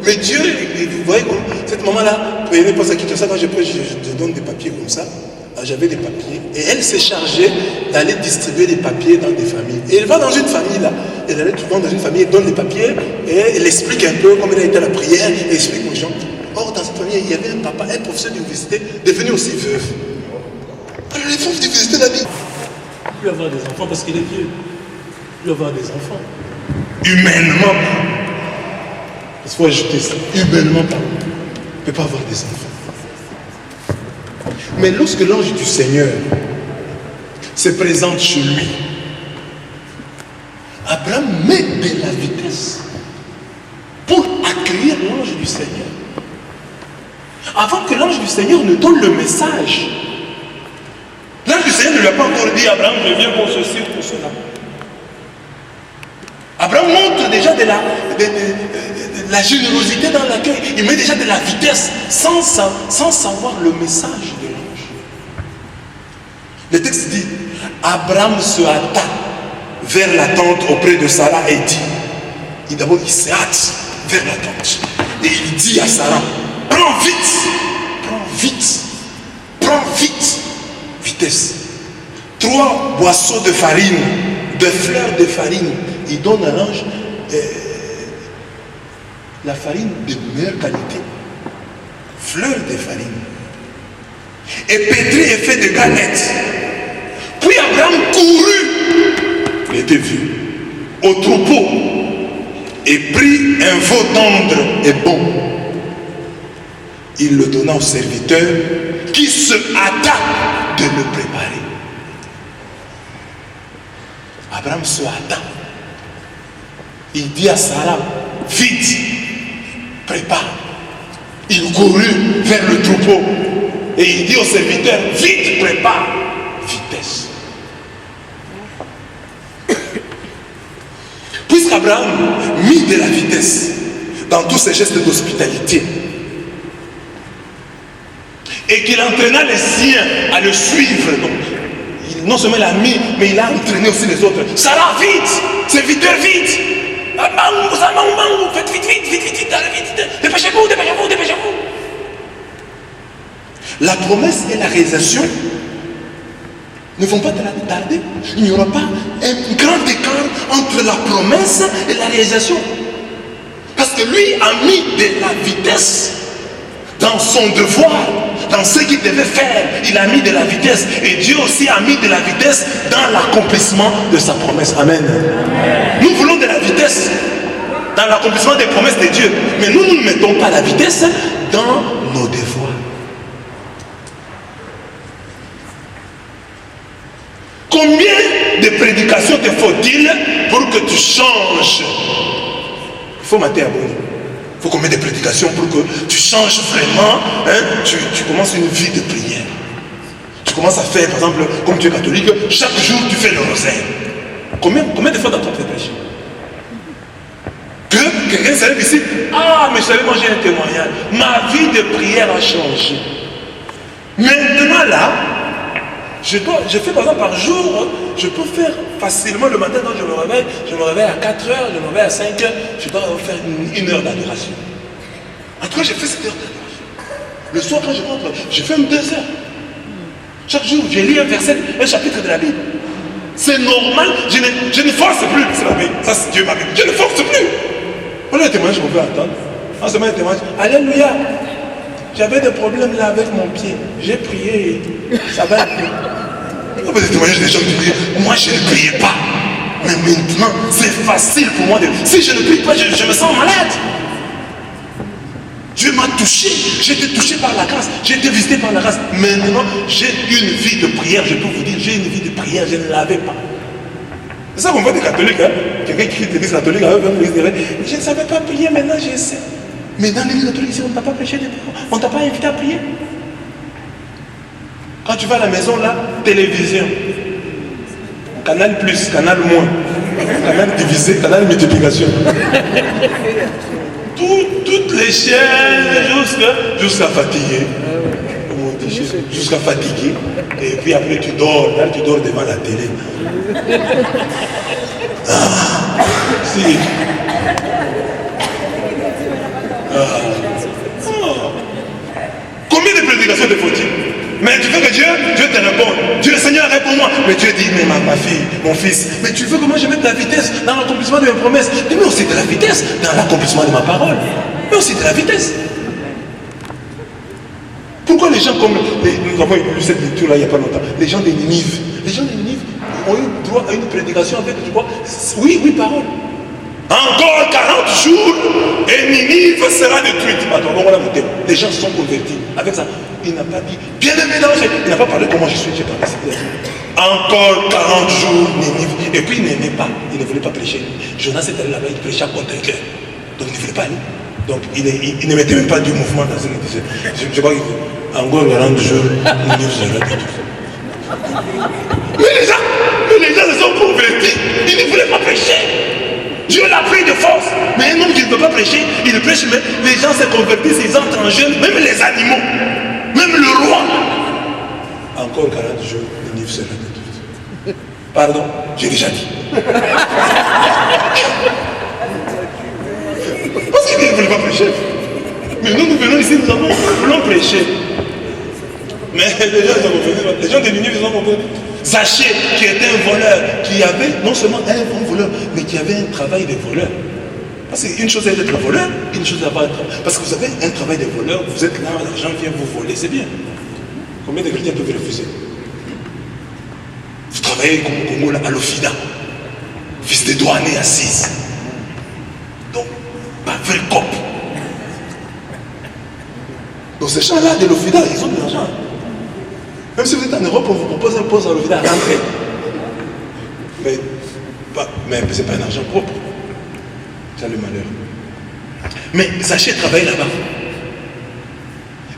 B: Mais Dieu, vous voyez, cette maman-là, elle n'est pas à Kinshasa, quand je donne des papiers comme ça. J'avais des papiers. Et elle s'est chargée d'aller distribuer des papiers dans des familles. Et elle va dans une famille là. Elle allait souvent dans une famille, elle donne des papiers et elle explique un peu, comme elle a été à la prière, elle explique aux gens. Or, dans cette famille, il y avait un papa, un professeur d'université, devenu aussi veuf. Alors, les profs d'université l'ont dit. Il peut avoir des enfants parce qu'il est vieux. Il peut avoir des enfants. Humainement, il faut ajouter ça. Humainement parlant, il ne peut pas avoir des enfants. Mais lorsque l'ange du Seigneur se présente chez lui, Abraham met de la vitesse pour accueillir l'ange du Seigneur. Avant que l'ange du Seigneur ne donne le message, l'ange du Seigneur ne lui a pas encore dit Abraham, je viens pour ceci ou pour cela. Abraham montre déjà de la générosité dans l'accueil. Il met déjà de la vitesse sans savoir le message de l'ange. Le texte dit, Abraham se hâta vers la tente auprès de Sarah et dit, d'abord il se hâte vers la tente. Et il dit à Sarah, prends vite, vitesse. 3 boisseaux de farine, de fleurs de farine. Il donne à l'ange la farine de meilleure qualité. Fleurs de farine. Et pétri et fait de galettes. Puis Abraham courut, il était vieux, au troupeau et prit un veau tendre et bon. Il le donna au serviteur qui se hâta de le préparer. Abraham se hâta. Il dit à Sarah, vite, prépare. Il courut vers le troupeau et il dit au serviteur, vite, prépare. Vitesse. Puisqu'Abraham mit de la vitesse dans tous ses gestes d'hospitalité et qu'il entraîna les siens à le suivre, donc, non seulement il a mis, mais il a entraîné aussi les autres. Sarah, vite, serviteur, vite. Faites vite, dépêchez-vous. La promesse et la réalisation ne vont pas tarder. Il n'y aura pas un grand écart entre la promesse et la réalisation. Parce que lui a mis de la vitesse dans son devoir, dans ce qu'il devait faire. Il a mis de la vitesse. Et Dieu aussi a mis de la vitesse dans l'accomplissement de sa promesse. Amen. Nous voulons de la vitesse dans l'accomplissement des promesses de Dieu. Mais nous ne mettons pas la vitesse dans nos devoirs. Combien de prédications te faut-il pour que tu changes? Il faut mater à bon. Il faut combien de prédications pour que tu changes vraiment, tu commences une vie de prière. Tu commences à faire, par exemple, comme tu es catholique, chaque jour tu fais le rosaire. Combien de fois dans ton prêché? Que quelqu'un se lève ici, ah, mais je savais, moi j'ai un témoignage. Ma vie de prière a changé. Maintenant là, je fais par exemple par jour, je peux faire facilement le matin quand je me réveille à 4 heures, je me réveille à 5 heures, je dois faire une heure d'adoration. En tout cas, j'ai fait cette heure d'adoration. Le soir quand je rentre, je fais 2 heures. Chaque jour, je lis un verset, un chapitre de la Bible. C'est normal, je ne force plus, c'est la Bible. Ça c'est Dieu m'a dit, je ne force plus. Voilà un témoignage qu'on veut attendre. En ce moment, un témoignage, alléluia. J'avais des problèmes là avec mon pied. J'ai prié, ça va être mieux. On peut des témoignages des gens qui disent, moi je ne priais pas. Mais maintenant, c'est facile pour moi de... Si je ne prie pas, je me sens malade. Dieu m'a touché. J'ai été touché par la grâce. J'ai été visité par la grâce. Maintenant, j'ai une vie de prière. Je peux vous dire, j'ai une vie de prière. Je ne l'avais pas. C'est ça qu'on voit des catholiques. Hein? Quelqu'un qui crie l'église catholique, je ne savais pas prier, maintenant je sais. Mais dans l'église catholique, on ne t'a pas prêché des paroles. On ne t'a pas invité à prier. Quand tu vas à la maison, là, télévision. Canal plus, canal moins. Canal divisé, canal multiplication. Toutes les chaînes jusqu'à fatiguer. Jusqu'à fatiguer. Et puis après tu dors. Là tu dors devant la télé. Ah, si. Combien de prédications te faut-il? Mais tu veux que Dieu te réponde. Dieu, Seigneur, réponds-moi. Mais Dieu dit, mais ma fille, mon fils, mais tu veux que moi je mette de la vitesse dans l'accomplissement de mes promesses? Mais aussi de la vitesse dans l'accomplissement de ma parole. Mais aussi de la vitesse. Pourquoi les gens comme... Nous avons lu cette lecture-là il n'y a pas longtemps. Les gens de Ninive. Les gens de Ninive ont eu droit à une prédication avec, tu vois, oui, paroles. Encore 40 jours et Ninive sera détruite. Attends, on va la voter. Les gens sont convertis. Avec ça, il n'a pas dit, bien aimé danger. Il n'a pas parlé comment je suis, j'ai parlé. Encore 40 jours, Ninive. Et puis il n'aimait pas, il ne voulait pas prêcher. Jonas était allé là-bas, il prêchait contre un cœur. Donc il ne voulait pas aller. Donc il ne mettait même pas du mouvement dans une église. Je crois qu'il dit, encore 40 jours, Ninive sera détruite. Mais les gens se sont convertis. Ils ne voulaient pas prêcher. Dieu l'a pris de force. Mais un homme qui ne peut pas prêcher, il prêche, mais les gens se convertissent, ils entrent en jeûne, même les animaux, même le roi. Encore 40 jours, Ninive sera détruite. Pardon, j'ai déjà dit. Parce qu'ils ne voulaient pas prêcher. Mais nous venons ici, nous voulons prêcher. Mais les gens de Ninive, ils ont compris. Zachée, qui était un voleur, qui avait non seulement un bon voleur, mais qui avait un travail de voleur. Parce qu'une chose est d'être voleur, une chose est d'avoir un travail. Parce que vous avez un travail de voleur, vous êtes là, l'argent vient vous voler, c'est bien. Combien de chrétiens peuvent refuser? Vous travaillez comme au Congo, là, à l'Ofida, fils de douanier assise. Donc, pas vrai cop. Donc ces gens-là de l'Ofida, ils ont de l'argent. Même si vous êtes en Europe, on vous propose un poste à l'Ofida à rentrer. Mais ce n'est pas un argent propre. C'est le malheur. Mais Zachée travaille là-bas.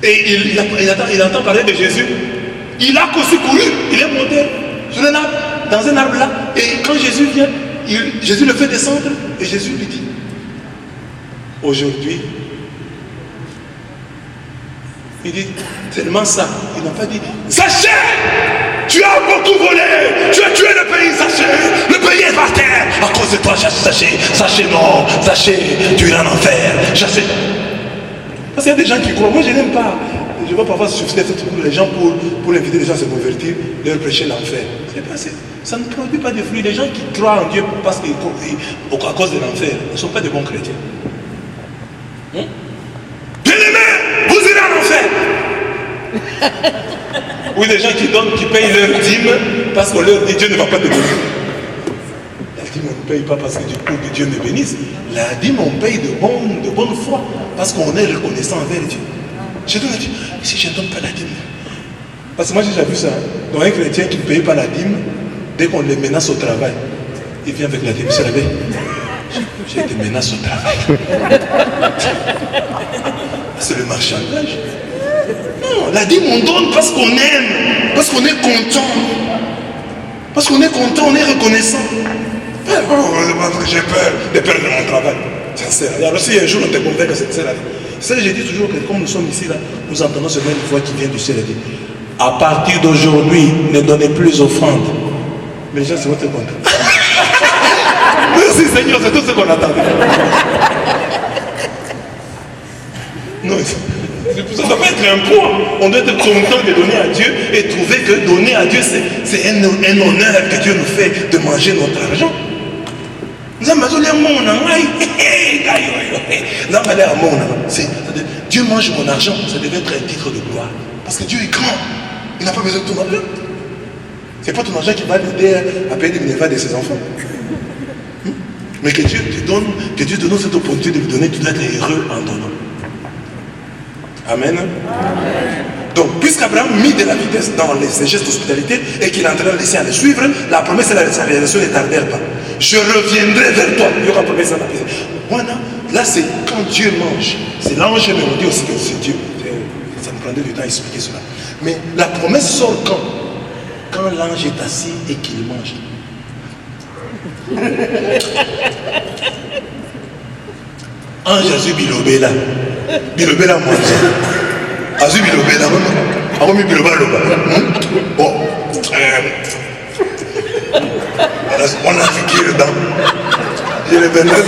B: Et il entend parler de Jésus. Il a aussi couru. Il est monté sur un arbre, dans un arbre là. Et quand Jésus vient, Jésus le fait descendre. Et Jésus lui dit, aujourd'hui, il dit tellement ça. Il n'a pas dit, Zachée, tu as beaucoup volé, tu as tué le pays, Zachée, le pays est par terre. À cause de toi, Zachée, Zachée non, Zachée, tu es en enfer, Zachée. Parce qu'il y a des gens qui croient, moi je n'aime pas. Je vois parfois suffire pour les gens pour inviter les gens à se convertir, leur prêcher l'enfer. Ça ne produit pas de fruits. Les gens qui croient en Dieu parce qu'à cause de l'enfer ne sont pas de bons chrétiens. Bien-aimés, vous irez en enfer. Oui, des gens qui donnent, qui payent leur dîme parce qu'on leur dit Dieu ne va pas te bénir. La dîme, on ne paye pas parce que du coup que Dieu me bénisse. La dîme, on paye de bonne foi parce qu'on est reconnaissant envers Dieu. Je donne la dîme. Si je ne donne pas la dîme. Parce que moi j'ai déjà vu ça. Donc un chrétien qui ne paye pas la dîme, dès qu'on les menace au travail, il vient avec la dîme, se réveille. J'ai des menaces au travail. C'est le marchandage. Non, la dîme on donne parce qu'on aime, parce qu'on est content. Parce qu'on est content, on est reconnaissant. J'ai peur de perdre mon travail. Ça sert. Alors si un jour on te convainc que c'est la vie. C'est ça que j'ai dit toujours que comme nous sommes ici là, nous entendons seulement une voix qui vient du ciel et dit, à partir d'aujourd'hui, ne donnez plus offrande. Mais les gens se vont être contents. Merci Seigneur, c'est tout ce qu'on attendait. Non, ça ne doit pas être un poids. On doit être content de donner à Dieu et trouver que donner à Dieu, c'est un honneur que Dieu nous fait de manger notre argent. Dieu mange mon argent, ça devait être un titre de gloire. Parce que Dieu est grand. Il n'a pas besoin de ton argent. Ce n'est pas ton argent qui va l'aider à payer les minervales de ses enfants. Mais que Dieu te donne cette opportunité de lui donner, tu dois être heureux en donnant. Amen. Donc, puisqu'Abraham mit de la vitesse dans ses gestes d'hospitalité et qu'il est en train de laisser aller suivre, la promesse et sa réalisation ne tardèrent pas. Je reviendrai vers toi. Il y aura promesse à la paix. Voilà, là c'est quand Dieu mange. C'est l'ange, mais on dit aussi que c'est Dieu. Ça me prendrait du temps à expliquer cela. Mais la promesse sort quand? Quand l'ange est assis et qu'il mange. Ange Azu Bilobela. Bilobela mange. Azu Bilobela. Aromi Biloba Loba. Bon. On a figé dedans. Je reviendrai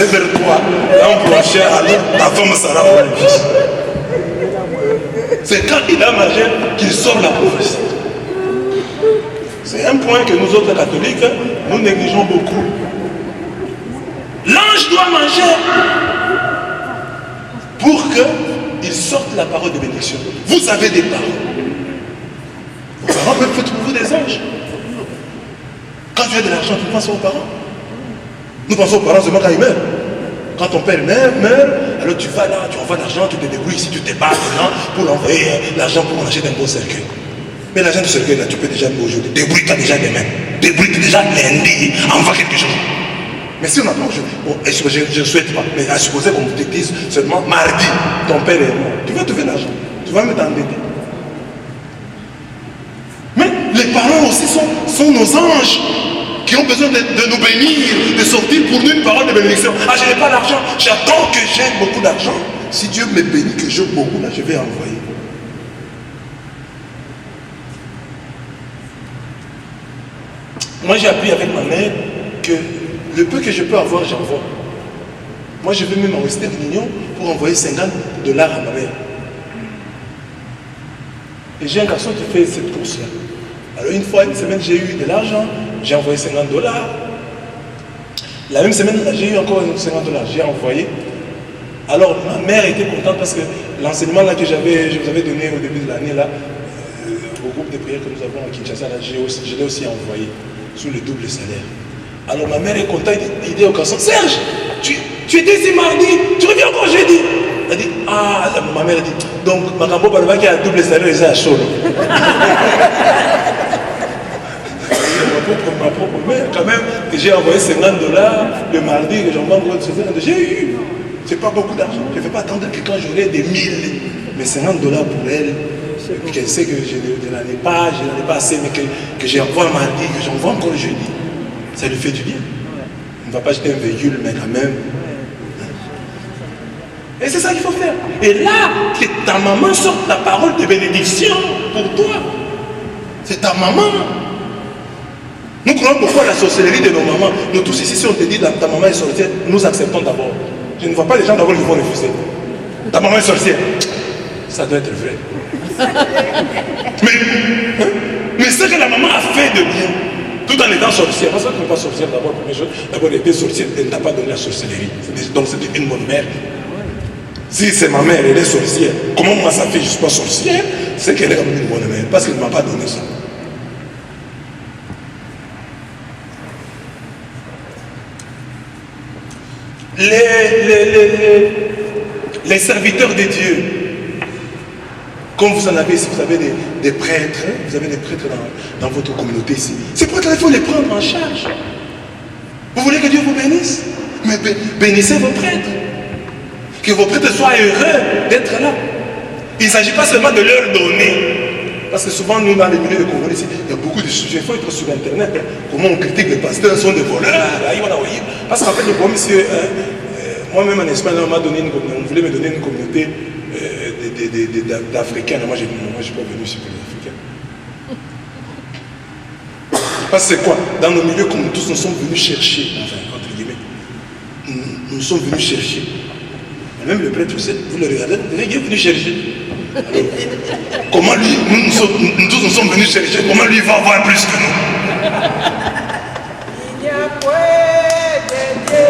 B: vers toi. L'an prochain, alors ta femme sera mon fils. C'est quand il a mangé qu'il sort la prophétie. C'est un point que nous autres catholiques, nous négligeons beaucoup. L'ange doit manger pour ils sortent la parole de bénédiction. Vous avez des parents. Vos parents peuvent faire pour vous des anges. Quand tu as de l'argent, tu penses aux parents. Nous pensons aux parents seulement quand ils meurent. Quand ton père meurt, alors tu vas là, tu envoies l'argent, tu te débrouilles, si tu te bats maintenant pour envoyer l'argent pour en acheter un beau cercueil. Mais l'argent du cercueil, là, tu peux déjà aujourd'hui. Débrouille-toi déjà demain. Débrouille-toi déjà lundi. Envoie quelque chose. Mais si on attend, je ne souhaite pas. Mais à supposer qu'on te dise seulement mardi, ton père est mort. Tu vas trouver l'argent. Tu vas me t'endetter. Mais les parents aussi sont nos anges qui ont besoin de nous bénir, de sortir pour nous une parole de bénédiction. Ah, je n'ai pas d'argent. J'attends que j'ai beaucoup d'argent. Si Dieu me bénit, que j'ai beaucoup, là, je vais envoyer. Moi, j'ai appris avec ma mère que le peu que je peux avoir, j'envoie. Moi, je vais même en Western Union pour envoyer $50 à ma mère. Et j'ai un garçon qui fait cette course-là. Alors, une fois, une semaine, j'ai eu de l'argent, j'ai envoyé $50. La même semaine, j'ai eu encore $50, j'ai envoyé. Alors, ma mère était contente parce que l'enseignement là que je vous avais donné au début de l'année, là, au groupe de prières que nous avons à Kinshasa, là, je l'ai aussi envoyé sous le double salaire. Alors ma mère est contente, il dit au garçon, Serge, tu étais ici mardi, tu reviens encore jeudi. Elle dit, ah, ma mère dit, donc ma cambo parle qui a double salaire, ils sont à chaud. Ma propre mère, quand même, que j'ai envoyé $50 le mardi, que j'envoie encore $50, j'ai eu. C'est pas beaucoup d'argent. Je ne vais pas attendre que quand j'aurai des 1000, mais $50 pour elle, qu'elle sait que je n'en ai pas assez, mais que j'envoie mardi, que j'envoie encore jeudi. Ça lui fait du bien. On ne va pas jeter un véhicule, mais quand même. Et c'est ça qu'il faut faire. Et là, que ta maman sorte la parole de bénédiction pour toi. C'est ta maman. Nous croyons pourquoi la sorcellerie de nos mamans. Nous tous ici, si on te dit ta maman est sorcière, nous acceptons d'abord. Je ne vois pas les gens d'abord qui vont refuser. Ta maman est sorcière. Ça doit être vrai. Mais ce que la maman a fait de bien, tout en étant sorcière, parce qu'elle n'est pas sorcière d'abord, première chose, d'abord elle était sorcière, elle ne t'a pas donné la sorcellerie. Donc c'était une bonne mère. Si c'est ma mère, elle est sorcière, comment moi sa fille, je ne suis pas sorcière, c'est qu'elle est comme une bonne mère, parce qu'elle ne m'a pas donné ça. Les serviteurs de Dieu, comme vous en avez ici, vous avez des prêtres, vous avez des prêtres dans votre communauté ici. Ces prêtres-là, il faut les prendre en charge. Vous voulez que Dieu vous bénisse? Mais bénissez vos prêtres. Que vos prêtres soient heureux d'être là. Il ne s'agit pas seulement de leur donner. Parce que souvent, nous, dans les milieux de Congolais, ici, il y a beaucoup de sujets. Il faut être sur Internet. Comment on critique les pasteurs, sont des voleurs. Parce qu'en fait, le problème, c'est moi-même en Espagne, on voulait me donner une communauté d'Africains. Moi, je ne suis pas venu ici pour les Africains. Parce que c'est quoi? Dans nos milieux, comme tous, nous sommes venus chercher. Enfin, entre guillemets. Nous sommes venus chercher. Même le prêtre, vous le regardez, il est venu chercher. Alors, comment lui, nous tous nous sommes venus chercher, comment lui va avoir plus que nous? Il n'y a point de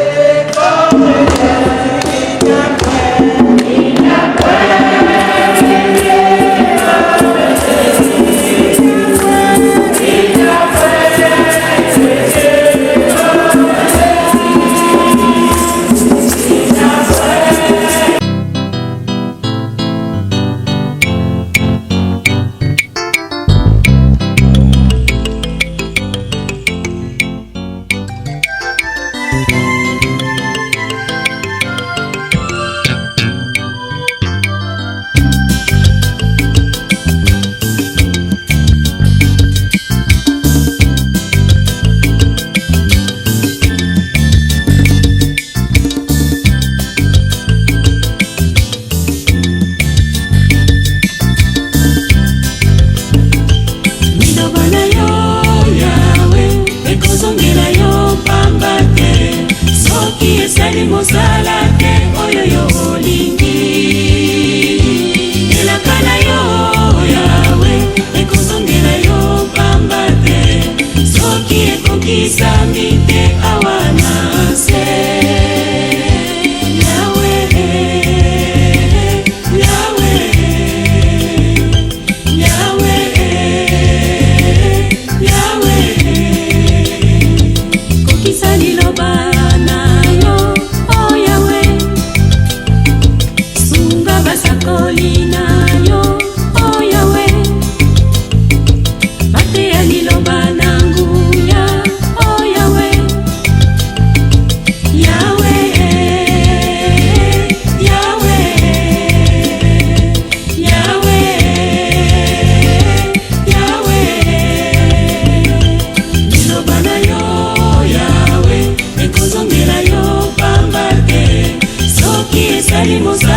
D: ozali mosala